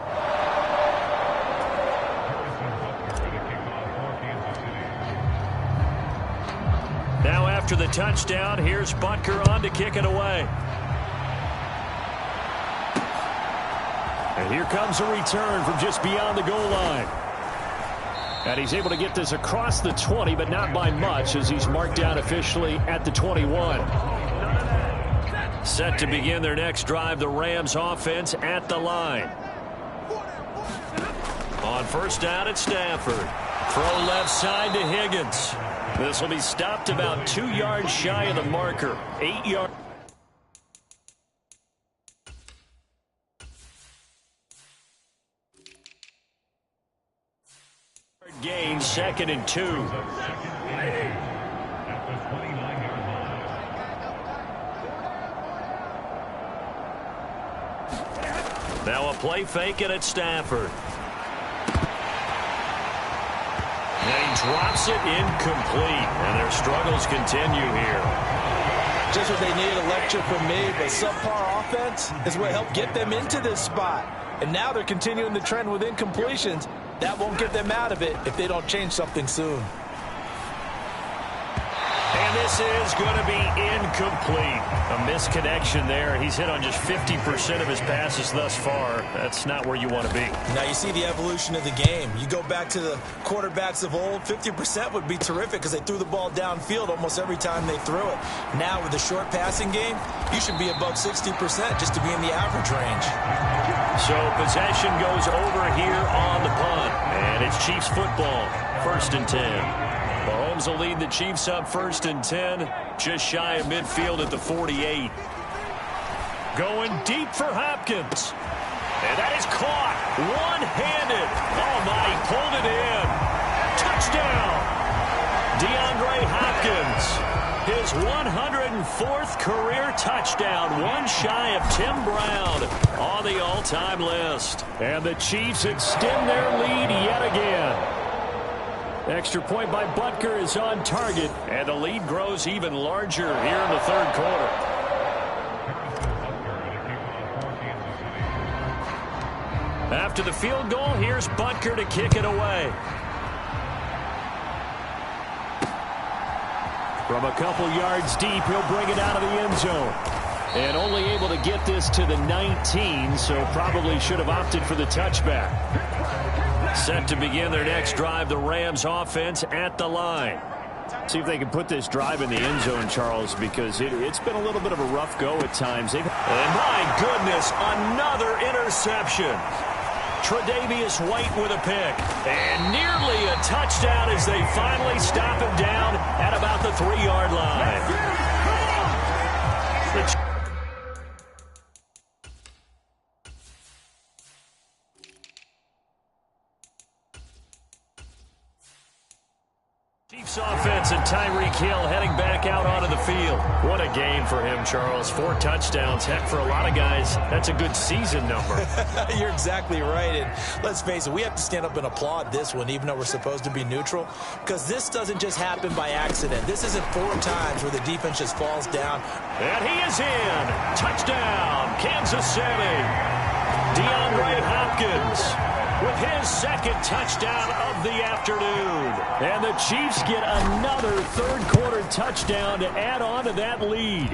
Now after the touchdown, here's Butker on to kick it away. And here comes a return from just beyond the goal line. And he's able to get this across the 20, but not by much, as he's marked down officially at the 21. Set to begin their next drive, the Rams offense at the line. On first down at Stafford. Throw left side to Higgins. This will be stopped about 2 yards shy of the marker. 8 yards. Gain, 2nd and 2. Now a play fake it at Stafford. And he drops it incomplete. And their struggles continue here. Just what they needed, a lecture from me, but subpar offense is what helped get them into this spot. And now they're continuing the trend with incompletions. That won't get them out of it if they don't change something soon. And this is going to be incomplete. A misconnection there. He's hit on just 50% of his passes thus far. That's not where you want to be. Now you see the evolution of the game. You go back to the quarterbacks of old, 50% would be terrific because they threw the ball downfield almost every time they threw it. Now with the short passing game, you should be above 60% just to be in the average range. So possession goes over here on the punt. And it's Chiefs football. 1st and 10. Mahomes will lead the Chiefs up 1st and 10, just shy of midfield at the 48. Going deep for Hopkins. And that is caught one-handed. Oh, my, he pulled it in. Touchdown. DeAndre Hopkins. His 104th career touchdown, one shy of Tim Brown on the all-time list. And the Chiefs extend their lead yet again. Extra point by Butker is on target, and the lead grows even larger here in the third quarter. After the field goal, here's Butker to kick it away. From a couple yards deep, he'll bring it out of the end zone. And only able to get this to the 19, so probably should have opted for the touchback. Set to begin their next drive, the Rams offense at the line. See if they can put this drive in the end zone, Charles, because it's been a little bit of a rough go at times. And my goodness, another interception. Tre'Davious White with a pick. And nearly a touchdown as they finally stop him down at about the 3-yard line. Chiefs offense and Tyreek Hill heading back out onto the field. What a game for him, Charles. 4 touchdowns. Heck, for a lot of guys, that's a good season number. You're exactly right. And let's face it, we have to stand up and applaud this one, even though we're supposed to be neutral, because this doesn't just happen by accident. This isn't 4 times where the defense just falls down. And he is in. Touchdown, Kansas City. DeAndre Hopkins with his second touchdown of the afternoon. And the Chiefs get another third-quarter touchdown to add on to that lead.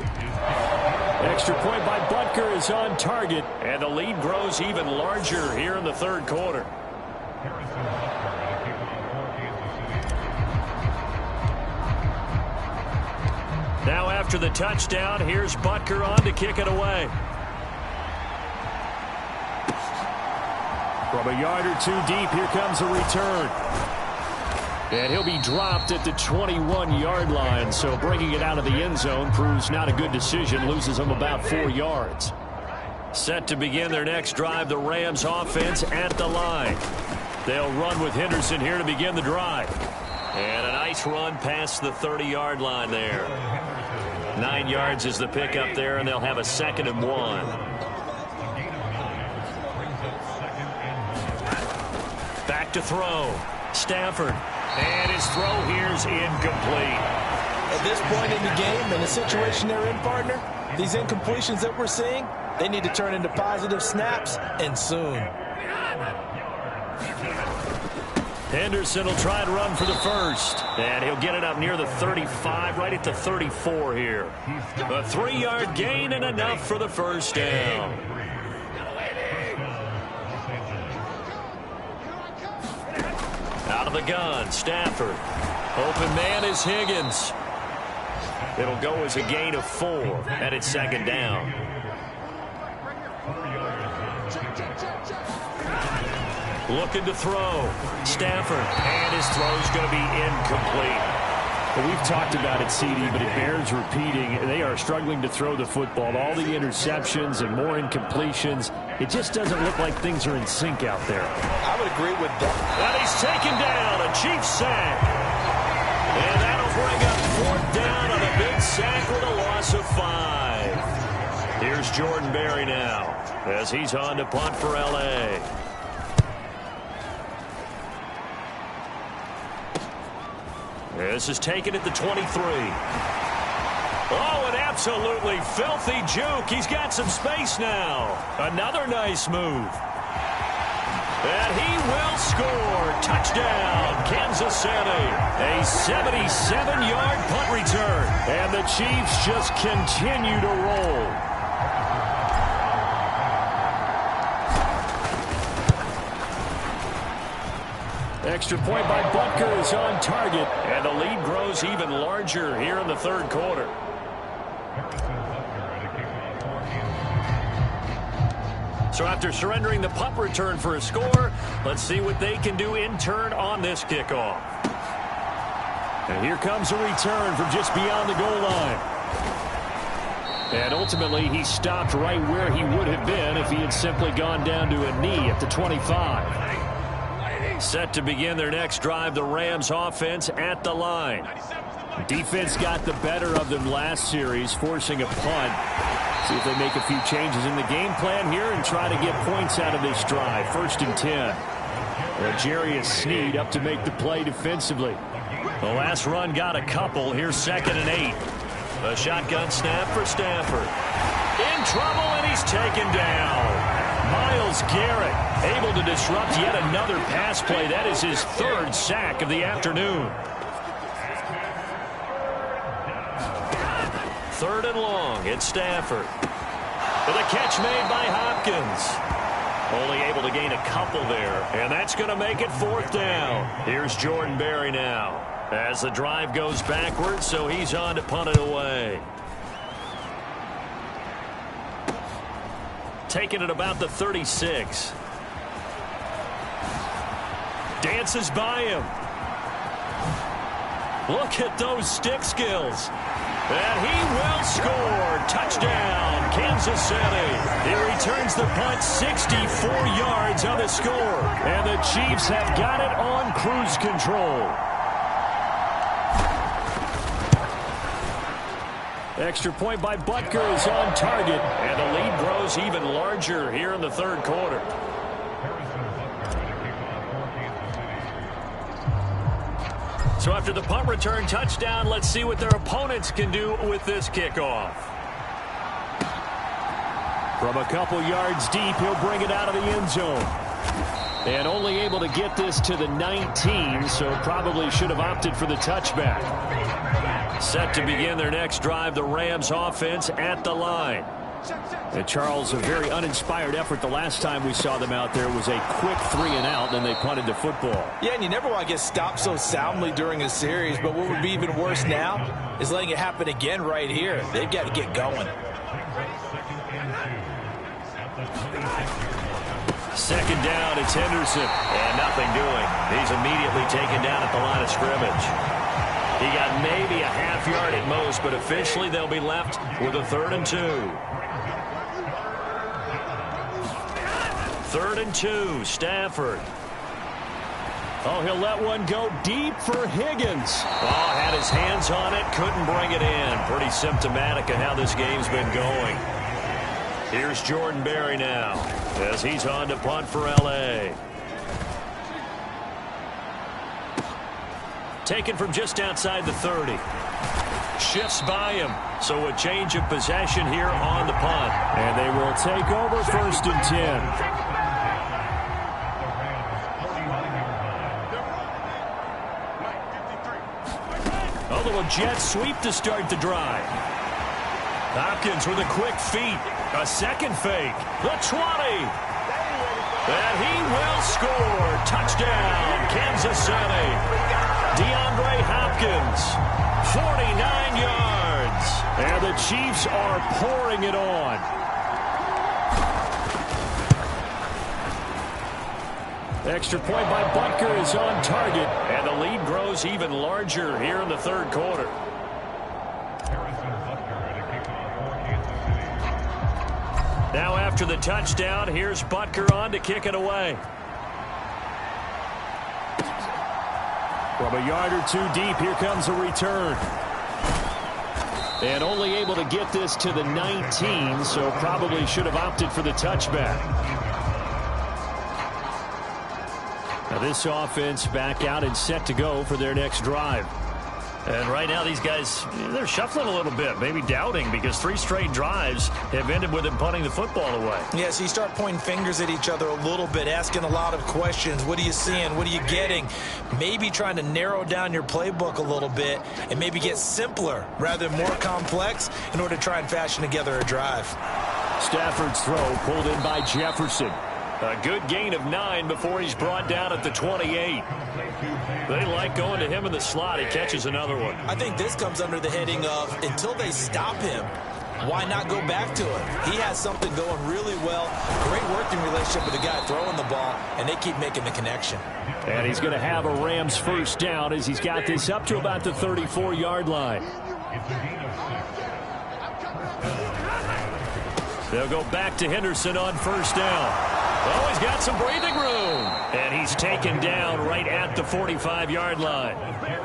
Extra point by Butker is on target, and the lead grows even larger here in the third quarter. Now after the touchdown, here's Butker on to kick it away. From a yard or 2 deep, here comes a return. And he'll be dropped at the 21-yard line, so bringing it out of the end zone proves not a good decision, loses them about 4 yards. Set to begin their next drive, the Rams offense at the line. They'll run with Henderson here to begin the drive. And a nice run past the 30-yard line there. 9 yards is the pickup there, and they'll have a 2nd and 1. Back to throw. Stafford. And his throw here's incomplete. At this point in the game, in the situation they're in, partner, these incompletions that we're seeing, they need to turn into positive snaps, and soon. Henderson will try and run for the first. And he'll get it up near the 35, right at the 34 here. A 3-yard gain and enough for the first down. Out of the gun, Stafford. Open man is Higgins. It'll go as a gain of 4, and it's 2nd down. Looking to throw. Stafford, and his throw's going to be incomplete. Well, we've talked about it, CD, but it bears repeating. They are struggling to throw the football. All the interceptions and more incompletions. It just doesn't look like things are in sync out there. I would agree with that. And he's taken down, a Chiefs sack. And that'll bring up 4th down on a big sack with a loss of 5. Here's Jordan Berry now as he's on to punt for L.A. This is taken at the 23. Oh, an absolutely filthy juke. He's got some space now. Another nice move. And he will score. Touchdown, Kansas City. A 77-yard punt return. And the Chiefs just continue to roll. Extra point by Butker is on target. And the lead grows even larger here in the third quarter. So after surrendering the punt return for a score, let's see what they can do in turn on this kickoff. And here comes a return from just beyond the goal line. And ultimately, he stopped right where he would have been if he had simply gone down to a knee at the 25. Set to begin their next drive, the Rams offense at the line. Defense got the better of them last series, forcing a punt. See if they make a few changes in the game plan here and try to get points out of this drive. 1st and 10. L'Jarius Sneed up to make the play defensively. The last run got a couple. Here's 2nd and 8. A shotgun snap for Stafford. In trouble, and he's taken down. Myles Garrett able to disrupt yet another pass play. That is his 3rd sack of the afternoon. 3rd and long. It's Stafford. With a catch made by Hopkins. Only able to gain a couple there. And that's going to make it 4th down. Here's Jordan Berry now. As the drive goes backwards, so he's on to punt it away. Taken at about the 36. Dances by him. Look at those stick skills. And he will score. Touchdown, Kansas City. He returns the punt 64 yards on the score. And the Chiefs have got it on cruise control. Extra point by Butker is on target. And the lead grows even larger here in the third quarter. So after the punt return touchdown, let's see what their opponents can do with this kickoff. From a couple yards deep, he'll bring it out of the end zone. And only able to get this to the 19, so probably should have opted for the touchback. Set to begin their next drive, the Rams offense at the line. And Charles, a very uninspired effort the last time we saw them out there was a quick 3-and-out, and they punted the football. Yeah, and you never want to get stopped so soundly during a series, but what would be even worse now is letting it happen again right here. They've got to get going. Second down, it's Henderson, and nothing doing. He's immediately taken down at the line of scrimmage. He got maybe a half yard at most, but officially they'll be left with a 3rd and 2. 3rd and 2, Stafford. Oh, he'll let one go deep for Higgins. Oh, had his hands on it, couldn't bring it in. Pretty symptomatic of how this game's been going. Here's Jordan Berry now as he's on to punt for L.A. Taken from just outside the 30. Shifts by him. So a change of possession here on the punt. And they will take over 1st and 10. A little jet sweep to start the drive. Hopkins with a quick feet. A second fake. The 20. And he will score. Touchdown, Kansas City. DeAndre Hopkins, 49 yards. And the Chiefs are pouring it on. Extra point by Butker is on target. And the lead grows even larger here in the third quarter. Now after the touchdown, here's Butker on to kick it away. From a yard or two deep, here comes a return. And only able to get this to the 19, so probably should have opted for the touchback. Now this offense back out and set to go for their next drive. And right now these guys, they're shuffling a little bit, maybe doubting, because 3 straight drives have ended with them punting the football away. Yeah, so you start pointing fingers at each other a little bit, asking a lot of questions. What are you seeing? What are you getting? Maybe trying to narrow down your playbook a little bit and maybe get simpler rather than more complex in order to try and fashion together a drive. Stafford's throw pulled in by Jefferson. A good gain of 9 before he's brought down at the 28. They like going to him in the slot. He catches another one. I think this comes under the heading of until they stop him, why not go back to him? He has something going really well. Great working relationship with the guy throwing the ball, and they keep making the connection. And he's going to have a Rams first down as he's got this up to about the 34-yard line. They'll go back to Henderson on first down. Oh, he's got some breathing room. And he's taken down right at the 45-yard line.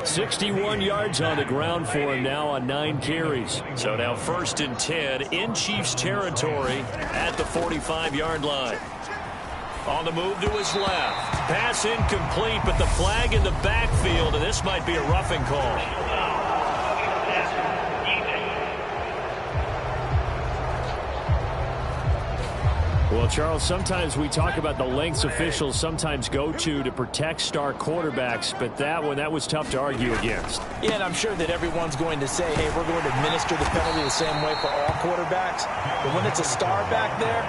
61 yards on the ground for him now on 9 carries. So now 1st and 10 in Chiefs territory at the 45-yard line. On the move to his left. Pass incomplete, but the flag in the backfield, and this might be a roughing call. Well, Charles, sometimes we talk about the lengths officials sometimes go to protect star quarterbacks, but that one, that was tough to argue against. Yeah, and I'm sure that everyone's going to say, hey, we're going to administer the penalty the same way for all quarterbacks. But when it's a star back there,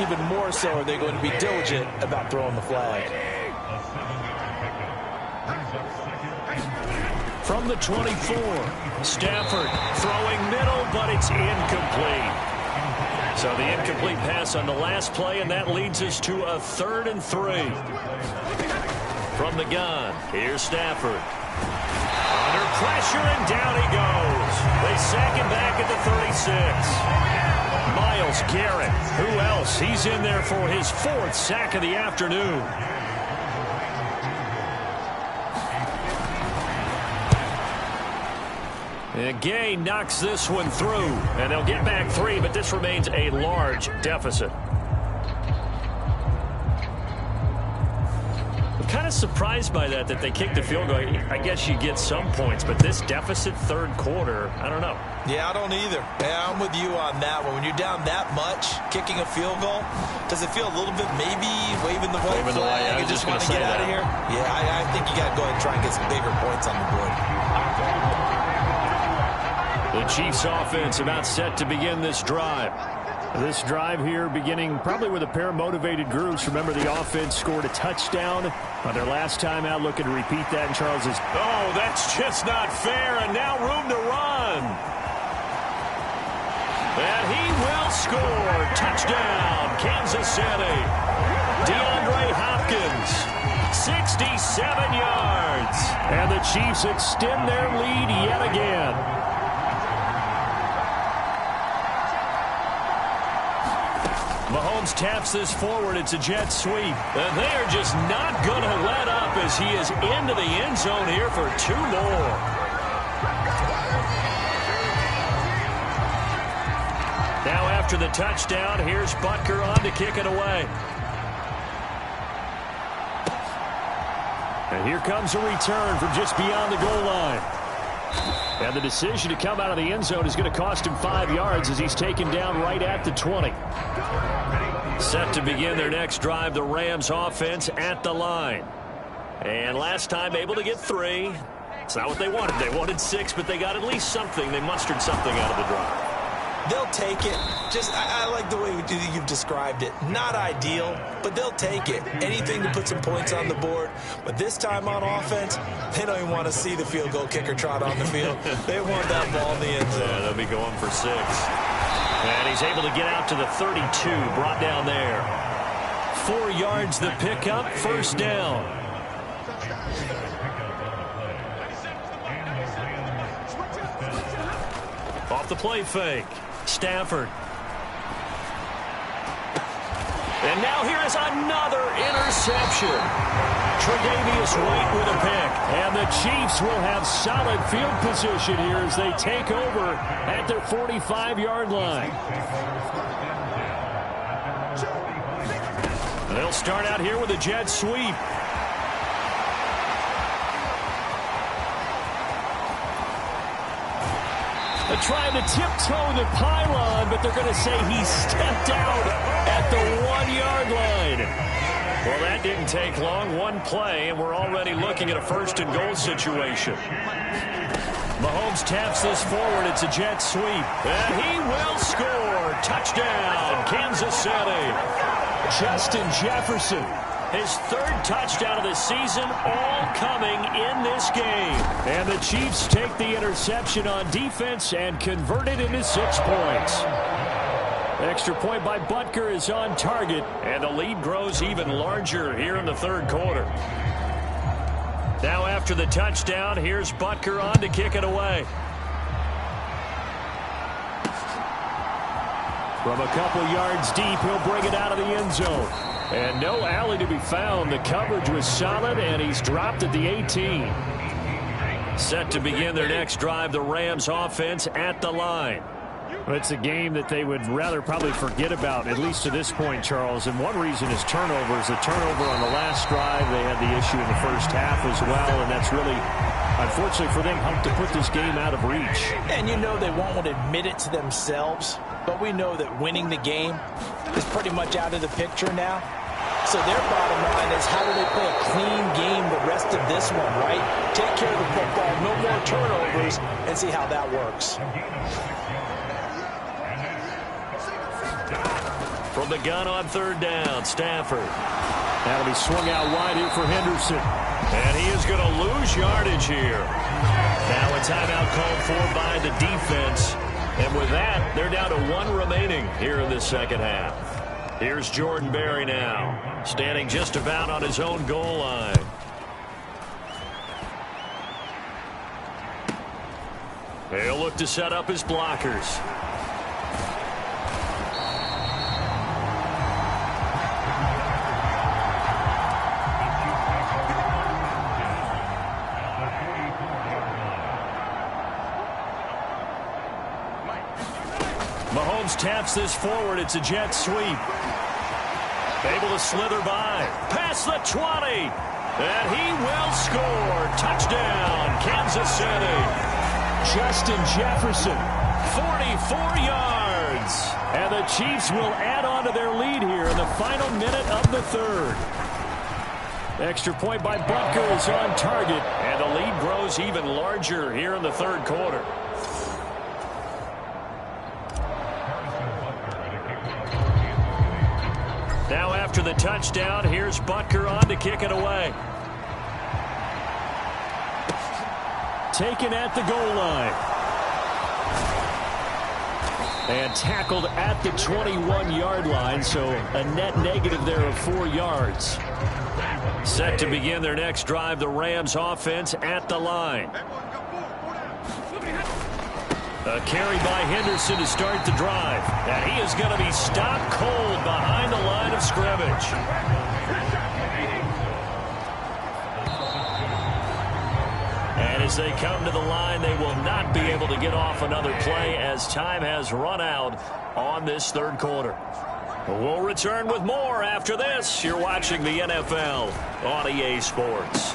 even more so are they going to be diligent about throwing the flag. From the 24, Stafford throwing middle, but it's incomplete. So the incomplete pass on the last play, and that leads us to a 3rd and 3. From the gun, here's Stafford. Under pressure, and down he goes. They sack him back at the 36. Myles Garrett, who else? He's in there for his 4th sack of the afternoon. And Gay knocks this one through, and they'll get back 3, but this remains a large deficit. I'm kind of surprised by that they kicked the field goal. I guess you get some points, but this deficit 3rd quarter, I don't know. Yeah, I don't either. Yeah, I'm with you on that one. When you're down that much, kicking a field goal, does it feel a little bit maybe waving the white flag and just want to get out of here? Yeah, I think you got to go ahead and try and get some bigger points on the board. The Chiefs offense about set to begin this drive. This drive here beginning probably with a pair of motivated groups. Remember, the offense scored a touchdown on their last time out. Looking to repeat that in Charles's. Oh, that's just not fair, and now room to run. And he will score. Touchdown, Kansas City. DeAndre Hopkins, 67 yards. And the Chiefs extend their lead yet again. Mahomes taps this forward. It's a jet sweep. And they are just not going to let up as he is into the end zone here for 2 more. Now after the touchdown, here's Butker on to kick it away. And here comes a return from just beyond the goal line. And the decision to come out of the end zone is going to cost him 5 yards as he's taken down right at the 20. Set to begin their next drive, the Rams offense at the line. And last time able to get 3. It's not what they wanted. They wanted 6, but they got at least something. They mustered something out of the drive. They'll take it. I like the way you've described it. Not ideal, but they'll take it. Anything to put some points on the board. But this time on offense, they don't even want to see the field goal kicker trot on the field. They want that ball in the end zone. Yeah, they'll be going for 6. And he's able to get out to the 32, brought down there. 4 yards the pickup, 1st down. Off the play fake. Stafford. And now here is another interception. Tre'Davious White with a pick. And the Chiefs will have solid field position here as they take over at their 45-yard line. They'll start out here with a jet sweep. They're trying to tiptoe the pylon, but they're going to say he stepped out at the 1-yard line. Well, that didn't take long. 1 play, and we're already looking at a 1st and goal situation. Mahomes taps this forward. It's a jet sweep. And he will score. Touchdown, Kansas City. Justin Jefferson. His 3rd touchdown of the season, all coming in this game. And the Chiefs take the interception on defense and convert it into 6 points. Extra point by Butker is on target. And the lead grows even larger here in the 3rd quarter. Now after the touchdown, here's Butker on to kick it away. From a couple yards deep, he'll bring it out of the end zone. And no alley to be found. The coverage was solid, and he's dropped at the 18. Set to begin their next drive, the Rams offense at the line. It's a game that they would rather probably forget about, at least to this point, Charles. And one reason is turnovers. The turnover on the last drive, they had the issue in the 1st half as well, and that's really, unfortunately for them, helped to put this game out of reach. And you know they won't want to admit it to themselves, but we know that winning the game is pretty much out of the picture now. So their bottom line is, how do they play a clean game the rest of this one, right? Take care of the football, no more turnovers, and see how that works. From the gun on 3rd down, Stafford. That'll be swung out wide here for Henderson. And he is going to lose yardage here. Now a timeout called for by the defense. And with that, they're down to 1 remaining here in the second half. Here's Jordan Berry now, standing just about on his own goal line. He'll look to set up his blockers. Mahomes taps this forward. It's a jet sweep. Able to slither by. Past the 20. And he will score. Touchdown, Kansas City. Justin Jefferson, 44 yards. And the Chiefs will add on to their lead here in the final minute of the third. Extra point by Butker is on target. And the lead grows even larger here in the third quarter. Now after the touchdown, here's Butker on to kick it away. Taken at the goal line. And tackled at the 21-yard line, so a net negative there of 4 yards. Set to begin their next drive, the Rams offense at the line. A carry by Henderson to start the drive. And he is going to be stopped cold behind the line of scrimmage. And as they come to the line, they will not be able to get off another play as time has run out on this third quarter. We'll return with more after this. You're watching the NFL on EA Sports.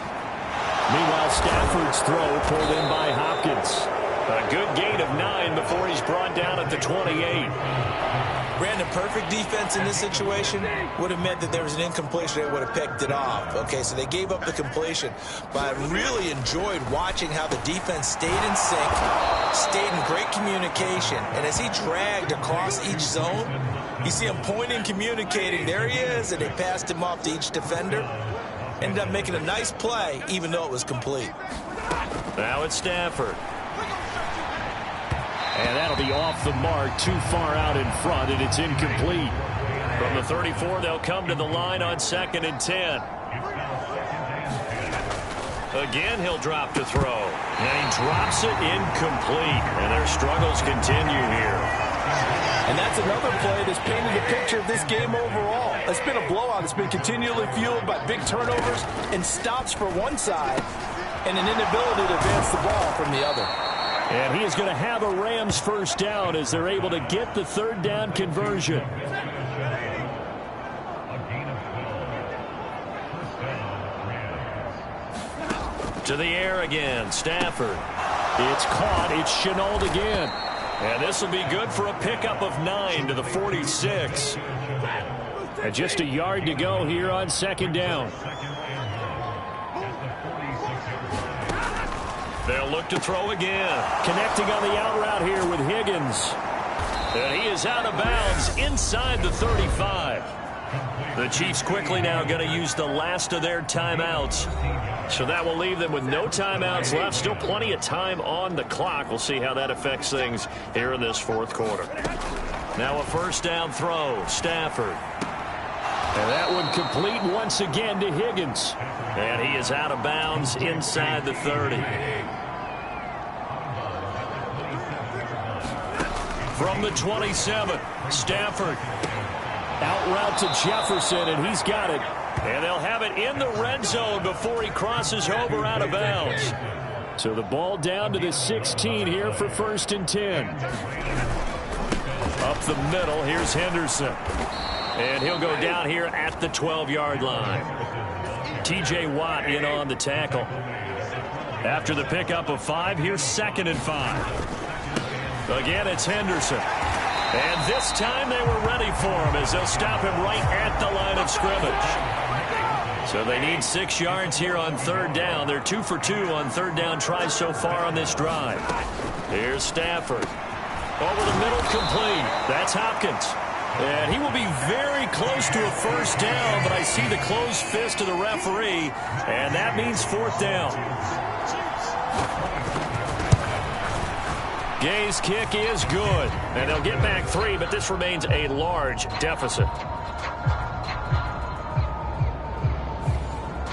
Meanwhile, Stafford's throw pulled in by Hopkins. A good gain of 9 before he's brought down at the 28. Brandon, perfect defense in this situation would have meant that there was an incompletion. They would have picked it off. Okay, so they gave up the completion. But I really enjoyed watching how the defense stayed in sync, stayed in great communication. And as he dragged across each zone, you see him pointing, communicating. There he is, and they passed him off to each defender. Ended up making a nice play, even though it was complete. Now it's Stafford. And that'll be off the mark, too far out in front, and it's incomplete. From the 34, they'll come to the line on 2nd and 10. Again, he'll drop to throw. And he drops it incomplete. And their struggles continue here. And that's another play that's painted a picture of this game overall. It's been a blowout. It's been continually fueled by big turnovers and stops for one side and an inability to advance the ball from the other. And he is going to have a Rams first down as they're able to get the third down conversion. To the air again, Stafford. It's caught. It's Shenault again. And this will be good for a pickup of 9 to the 46. And just a yard to go here on 2nd down. They'll look to throw again. Connecting on the out route here with Higgins. And he is out of bounds inside the 35. The Chiefs quickly now going to use the last of their timeouts. So that will leave them with no timeouts left. Still plenty of time on the clock. We'll see how that affects things here in this fourth quarter. Now a first down throw. Stafford. And that one complete once again to Higgins. And he is out of bounds inside the 30. From the 27, Stafford. Out route to Jefferson, and he's got it. And they'll have it in the red zone before he crosses over out of bounds. So the ball down to the 16 here for 1st and 10. Up the middle, here's Henderson. And he'll go down here at the 12-yard line. T.J. Watt in on the tackle. After the pickup of 5, here's 2nd and 5. Again, it's Henderson. And this time they were ready for him as they'll stop him right at the line of scrimmage. So they need 6 yards here on 3rd down. They're 2 for 2 on 3rd down tries so far on this drive. Here's Stafford. Over the middle, complete. That's Hopkins. And he will be very close to a first down, but I see the closed fist of the referee, and that means 4th down. Gay's kick is good. And they'll get back 3, but this remains a large deficit.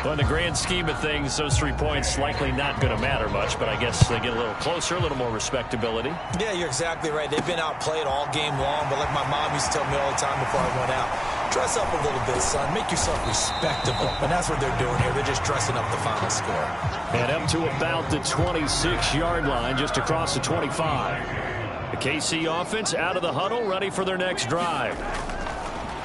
Well, in the grand scheme of things, those 3 points likely not going to matter much, but I guess they get a little closer, a little more respectability. Yeah, you're exactly right. They've been outplayed all game long, but like my mom used to tell me all the time before I went out, dress up a little bit, son. Make yourself respectable. And that's what they're doing here. They're just dressing up the final score. And up to about the 26-yard line, just across the 25. The KC offense out of the huddle, ready for their next drive.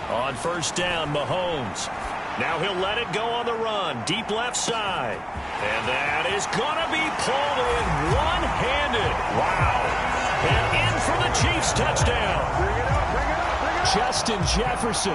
On first down, Mahomes. Now he'll let it go on the run. Deep left side. And that is going to be pulled in one-handed. Wow. And in for the Chiefs touchdown. Bring it up. Justin Jefferson,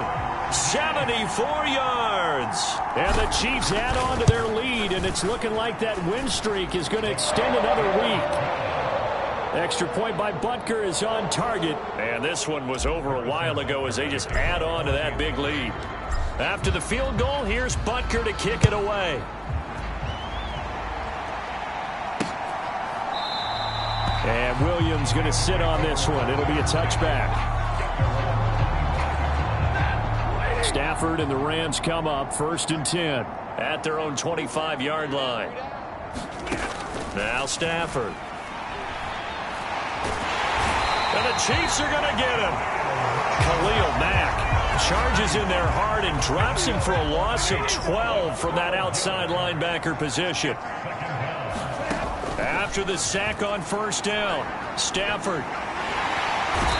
74 yards. And the Chiefs add on to their lead, and it's looking like that win streak is going to extend another week. Extra point by Butker is on target. And this one was over a while ago as they just add on to that big lead. After the field goal, here's Butker to kick it away. And Williams going to sit on this one. It'll be a touchback. Stafford and the Rams come up 1st and 10 at their own 25-yard line. Now Stafford. And the Chiefs are going to get him. Khalil Mack charges in there hard and drops him for a loss of 12 from that outside linebacker position. After the sack on first down, Stafford.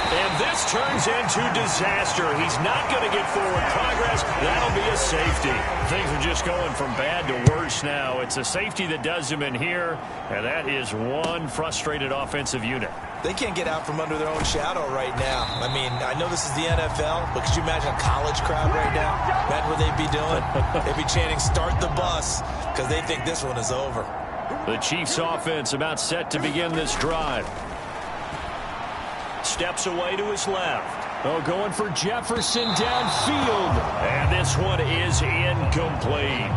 And this turns into disaster. He's not going to get forward progress. That'll be a safety. Things are just going from bad to worse now. It's a safety that does him in here, and that is one frustrated offensive unit. They can't get out from under their own shadow right now. I mean, I know this is the NFL, but could you imagine a college crowd right now? Imagine what they'd be doing. They'd be chanting, "Start the bus," because they think this one is over. The Chiefs offense about set to begin this drive. Steps away to his left. Oh, going for Jefferson downfield. And this one is incomplete.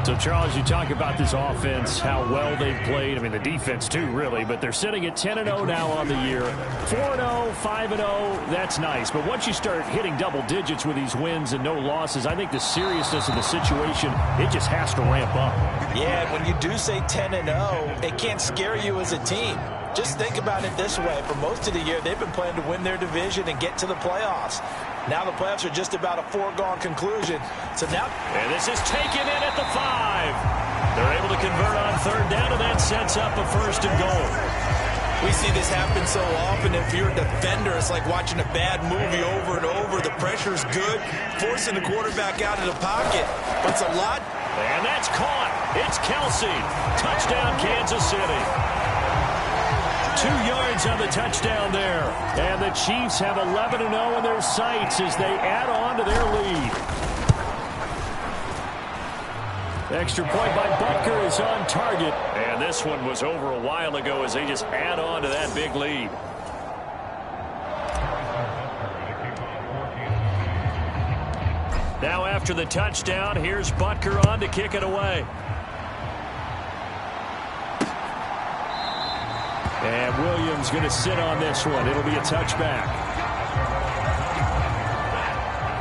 So, Charles, you talk about this offense, how well they've played. I mean, the defense, too, really. But they're sitting at 10-0 now on the year. 4-0, 5-0, that's nice. But once you start hitting double digits with these wins and no losses, I think the seriousness of the situation, it just has to ramp up. Yeah, when you do say 10-0, it can't scare you as a team. Just think about it this way. For most of the year, they've been playing to win their division and get to the playoffs. Now the playoffs are just about a foregone conclusion. So now, and this is taken in at the 5. They're able to convert on third down, and that sets up a 1st and goal. We see this happen so often. If you're a defender, it's like watching a bad movie over and over. The pressure's good, forcing the quarterback out of the pocket. But it's a lot. And that's caught. It's Kelsey. Touchdown, Kansas City. 2 yards on the touchdown there. And the Chiefs have 11-0 in their sights as they add on to their lead. Extra point by Butker is on target. And this one was over a while ago as they just add on to that big lead. Now after the touchdown, here's Butker on to kick it away. And Williams going to sit on this one. It'll be a touchback.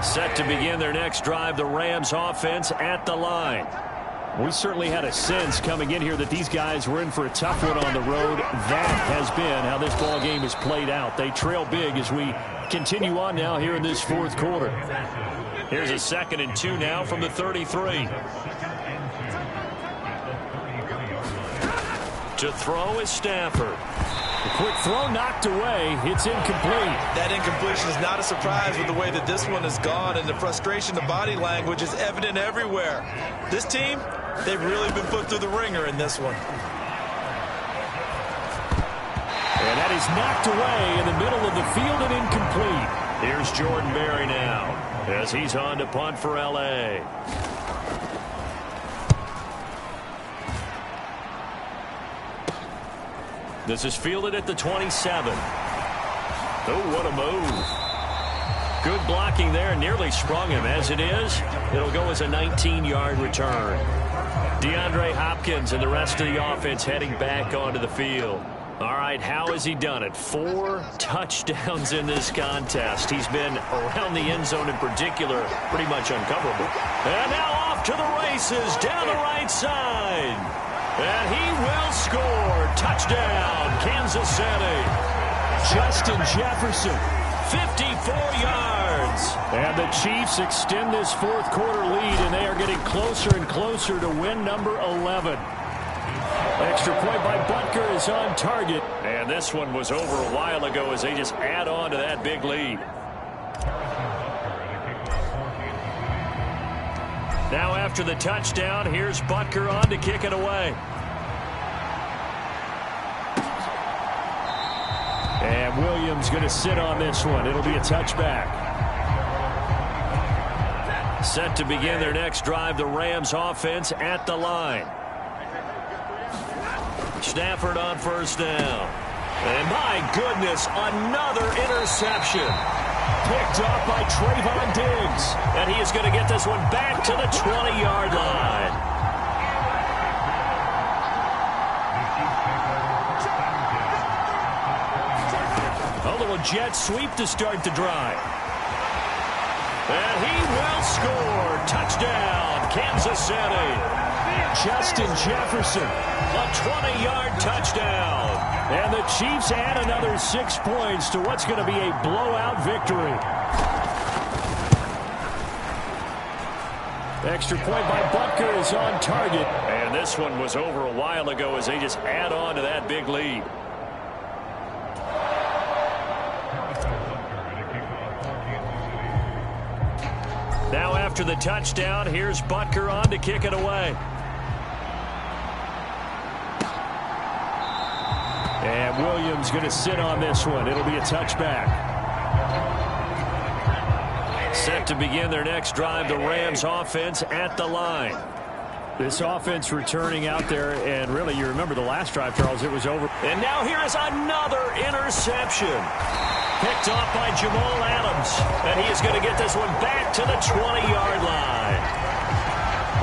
Set to begin their next drive, the Rams offense at the line. We certainly had a sense coming in here that these guys were in for a tough one on the road. That has been how this ball game has played out. They trail big as we continue on now here in this 4th quarter. Here's a 2nd and 2 now from the 33. To throw is Stafford. A quick throw knocked away. It's incomplete. That incompletion is not a surprise with the way that this one has gone, and the frustration, the body language is evident everywhere. This team, they've really been put through the ringer in this one. And that is knocked away in the middle of the field and incomplete. Here's Jordan Berry now as he's on to punt for L.A. This is fielded at the 27. Oh, what a move. Good blocking there. Nearly sprung him. As it is, it'll go as a 19-yard return. DeAndre Hopkins and the rest of the offense heading back onto the field. All right, how has he done it? 4 touchdowns in this contest. He's been around the end zone in particular, pretty much uncoverable. And now off to the races down the right side. And he will score. Touchdown, Kansas City. Justin Jefferson. 54 yards. And the Chiefs extend this fourth quarter lead, and they are getting closer and closer to win number 11. Extra point by Butker is on target. And this one was over a while ago as they just add on to that big lead. Now after the touchdown, here's Butker on to kick it away. And Williams going to sit on this one. It'll be a touchback. Set to begin their next drive, the Rams offense at the line. Stafford on first down. And my goodness, another interception. Picked off by Trayvon Diggs. And he is going to get this one back to the 20-yard line. A little jet sweep to start the drive. And he will score. Touchdown, Kansas City. Justin Jefferson. A 20-yard touchdown. And the Chiefs add another 6 points to what's going to be a blowout victory. Extra point by Butker is on target. And this one was over a while ago as they just add on to that big lead. Now after the touchdown, here's Butker on to kick it away. And Williams going to sit on this one. It'll be a touchback. Set to begin their next drive, the Rams offense at the line. This offense returning out there, and really, you remember the last drive, Charles, it was over. And now here is another interception. Picked off by Jamal Adams. And he is going to get this one back to the 20-yard line.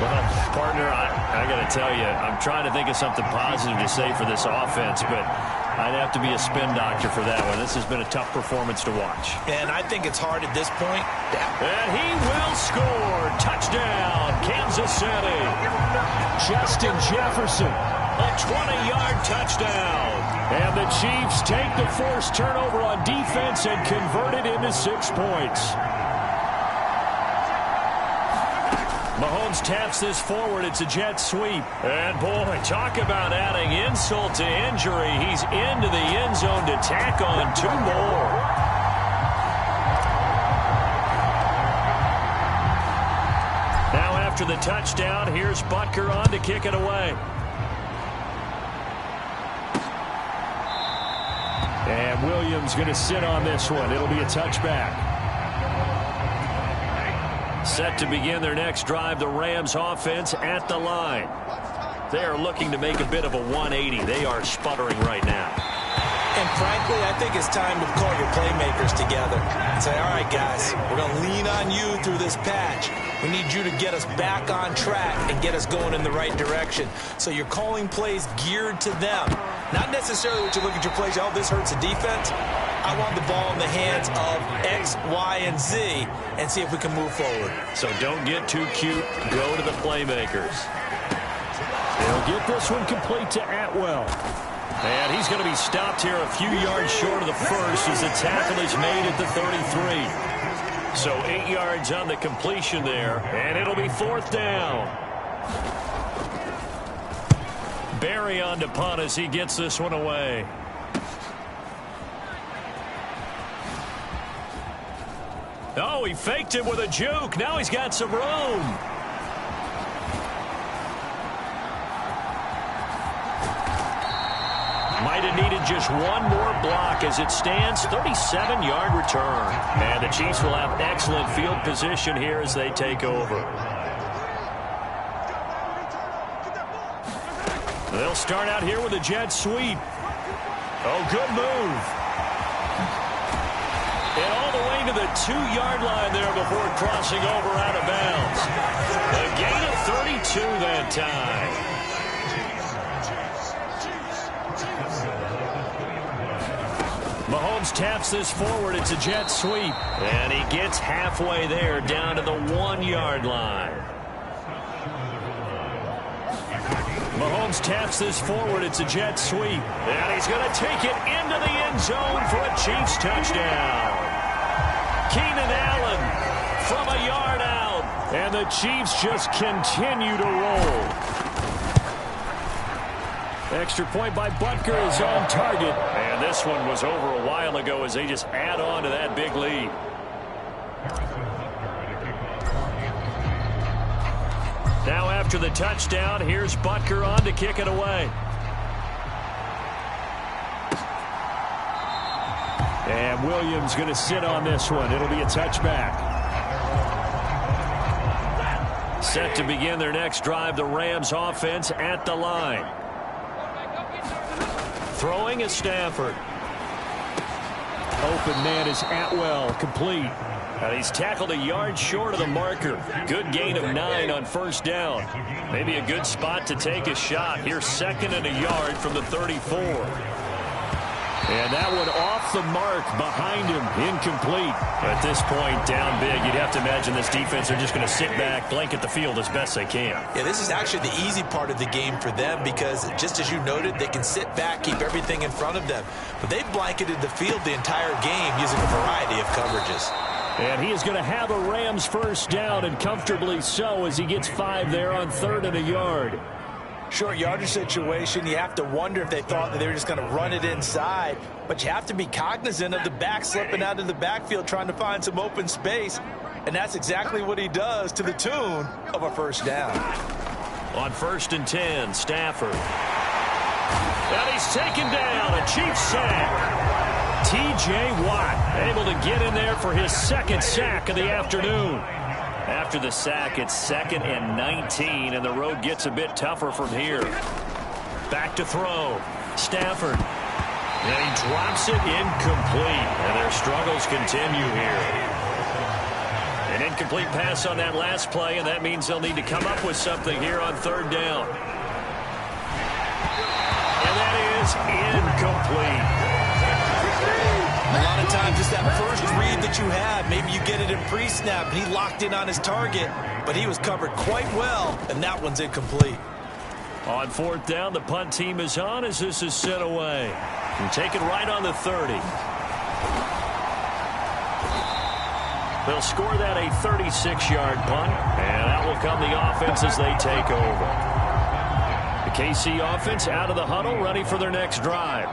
Well, partner, I got to tell you, I'm trying to think of something positive to say for this offense, but I'd have to be a spin doctor for that one. This has been a tough performance to watch. And I think it's hard at this point. And he will score. Touchdown, Kansas City. Justin Jefferson. A 20-yard touchdown. And the Chiefs take the forced turnover on defense and convert it into 6 points. Mahomes taps this forward. It's a jet sweep. And, boy, talk about adding insult to injury. He's into the end zone to tack on 2 more. Now after the touchdown, here's Butker on to kick it away. And Williams going to sit on this one. It'll be a touchback. Set to begin their next drive, the Rams offense at the line. They are looking to make a bit of a 180. They are sputtering right now. And frankly, I think it's time to call your playmakers together and say, all right, guys, we're going to lean on you through this patch. We need you to get us back on track and get us going in the right direction. So you're calling plays geared to them. Not necessarily what you look at your plays, oh, this hurts the defense. I want the ball in the hands of X, Y, and Z and see if we can move forward. So don't get too cute. Go to the playmakers. They'll get this one complete to Atwell. And he's going to be stopped here a few yards short of the first as the tackle is made at the 33. So 8 yards on the completion there, and it'll be 4th down. Barry on to punt as he gets this one away. Oh, he faked it with a juke. Now he's got some room. Might have needed just one more block as it stands. 37-yard return. And the Chiefs will have excellent field position here as they take over. They'll start out here with a jet sweep. Oh, good move. And all the way to the 2-yard line there before crossing over out of bounds. A gain of 32 that time. Mahomes taps this forward. It's a jet sweep. And he gets halfway there down to the 1-yard line. Mahomes taps this forward. It's a jet sweep. And he's going to take it into the end zone for a Chiefs touchdown. Keenan Allen from a yard out. And the Chiefs just continue to roll. Extra point by Butker is on target. And this one was over a while ago as they just add on to that big lead. Now after the touchdown, here's Butker on to kick it away. And Williams going to sit on this one. It'll be a touchback. Set to begin their next drive, the Rams offense at the line. Throwing is Stafford. Open man is Atwell, complete. And he's tackled a yard short of the marker. Good gain of 9 on first down. Maybe a good spot to take a shot. Here's 2nd and a yard from the 34. And that one off the mark behind him, incomplete. At this point, down big, you'd have to imagine this defense are just going to sit back, blanket the field as best they can. Yeah, this is actually the easy part of the game for them because, just as you noted, they can sit back, keep everything in front of them. But they've blanketed the field the entire game using a variety of coverages. And he is going to have a Rams first down, and comfortably so, as he gets 5 there on 3rd and a yard. Short yardage situation, you have to wonder if they thought that they were just going to run it inside. But you have to be cognizant of the back slipping out of the backfield trying to find some open space. And that's exactly what he does to the tune of a first down. On 1st and 10, Stafford. And he's taken down, a Chiefs sack. T.J. Watt able to get in there for his 2nd sack of the afternoon. After the sack, it's 2nd and 19, and the road gets a bit tougher from here. Back to throw. Stafford. And he drops it incomplete, and their struggles continue here. An incomplete pass on that last play, and that means they'll need to come up with something here on 3rd down. And that is incomplete. A lot of times, just that first read that you have, maybe you get it in pre-snap, and he locked in on his target, but he was covered quite well, and that one's incomplete. On 4th down, the punt team is on as this is sent away. And taken right on the 30. They'll score that a 36-yard punt, and that will come the offense as they take over. The KC offense out of the huddle, ready for their next drive.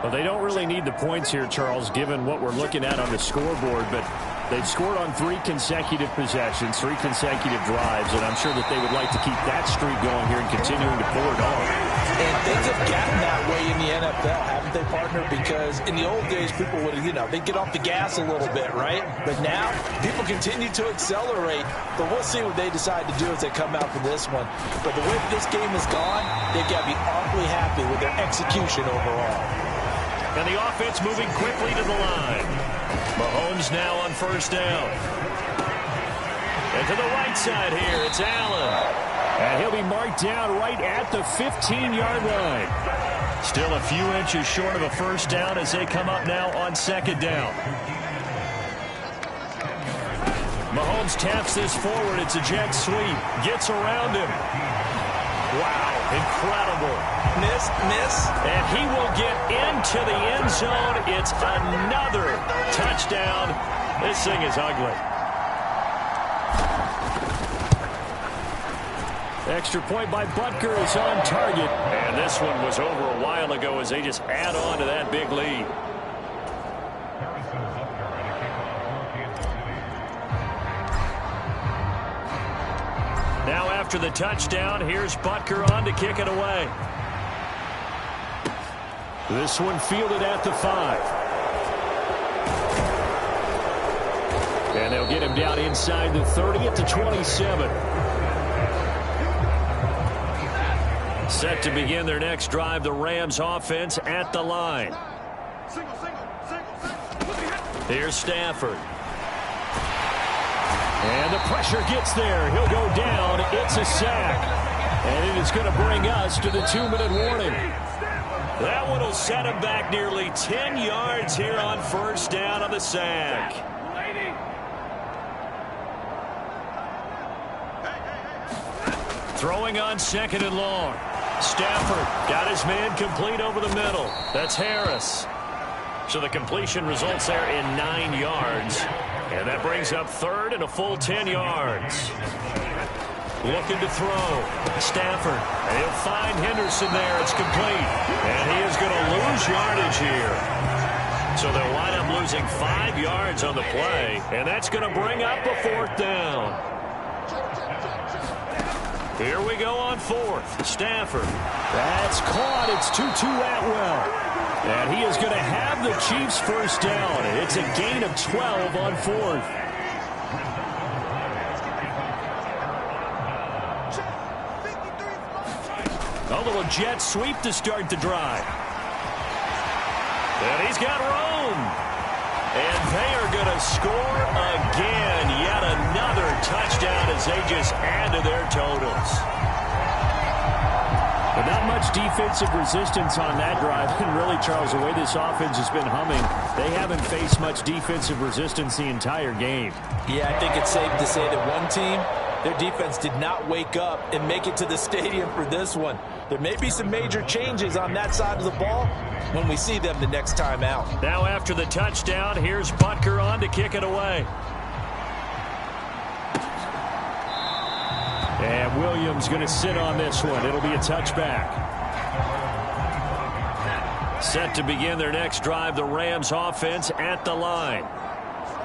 Well, they don't really need the points here, Charles, given what we're looking at on the scoreboard, but they've scored on 3 consecutive possessions, 3 consecutive drives, and I'm sure that they would like to keep that streak going here and continuing to pour it on. And things have gotten that way in the NFL, haven't they, partner? Because in the old days, people would, they'd get off the gas a little bit, right? But now, people continue to accelerate, but we'll see what they decide to do as they come out for this one. But the way this game has gone, they've got to be awfully happy with their execution overall. And the offense moving quickly to the line. Mahomes now on 1st down. And to the right side here, it's Allen. And he'll be marked down right at the 15-yard line. Still a few inches short of a first down as they come up now on 2nd down. Mahomes taps this forward. It's a jet sweep. Gets around him. Wow, incredible. Miss. And he will get into the end zone. It's another touchdown. This thing is ugly. Extra point by Butker is on target. And this one was over a while ago as they just add on to that big lead. Now after the touchdown, here's Butker on to kick it away. This one fielded at the 5. And they'll get him down inside the 30 at the 27. Set to begin their next drive, the Rams offense at the line. Here's Stafford. And the pressure gets there. He'll go down. It's a sack. And it is going to bring us to the 2-minute warning. That one will set him back nearly 10 yards here on first down on the sack. Throwing on second and long. Stafford got his man complete over the middle. That's Harris. So the completion results there in 9 yards. And that brings up third and a full 10 yards. Looking to throw. Stafford. And he'll find Henderson there. It's complete. And he is going to lose yardage here. So they'll wind up losing 5 yards on the play. And that's going to bring up a fourth down. Here we go on fourth. Stafford. That's caught. It's Tutu Atwell. And he is going to have the Chiefs first down. It's a gain of 12 on fourth. A little jet sweep to start the drive. And he's got room. And they are going to score again. Yet another touchdown as they just add to their totals. But not much defensive resistance on that drive. And really, Charles, the way this offense has been humming, they haven't faced much defensive resistance the entire game. Yeah, I think it's safe to say that one team, their defense did not wake up and make it to the stadium for this one. There may be some major changes on that side of the ball when we see them the next time out. Now after the touchdown, here's Butker on to kick it away. And Williams going to sit on this one. It'll be a touchback. Set to begin their next drive, the Rams offense at the line.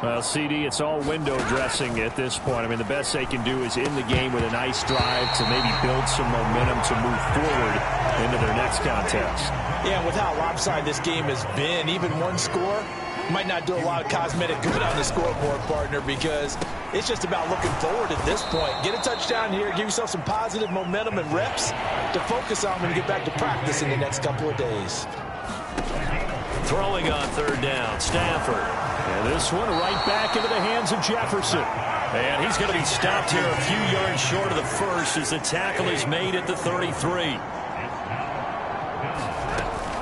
Well, CD, it's all window dressing at this point. I mean, the best they can do is in the game with a nice drive to maybe build some momentum to move forward into their next contest. Yeah, with how lopsided this game has been, even one score might not do a lot of cosmetic good on the scoreboard, partner, because it's just about looking forward at this point. Get a touchdown here, give yourself some positive momentum and reps to focus on when you get back to practice in the next couple of days. Throwing on third down, Stafford. And this one right back into the hands of Jefferson. And he's going to be stopped here a few yards short of the first as the tackle is made at the 33.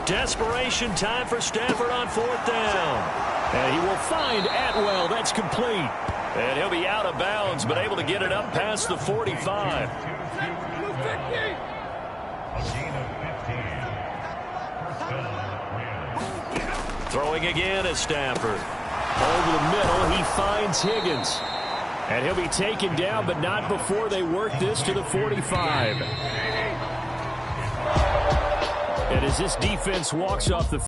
Desperation time for Stafford on fourth down. And he will find Atwell. That's complete. And he'll be out of bounds, but able to get it up past the 45. Throwing again is Stafford. Over the middle, he finds Higgins. And he'll be taken down, but not before they work this to the 45. And as this defense walks off the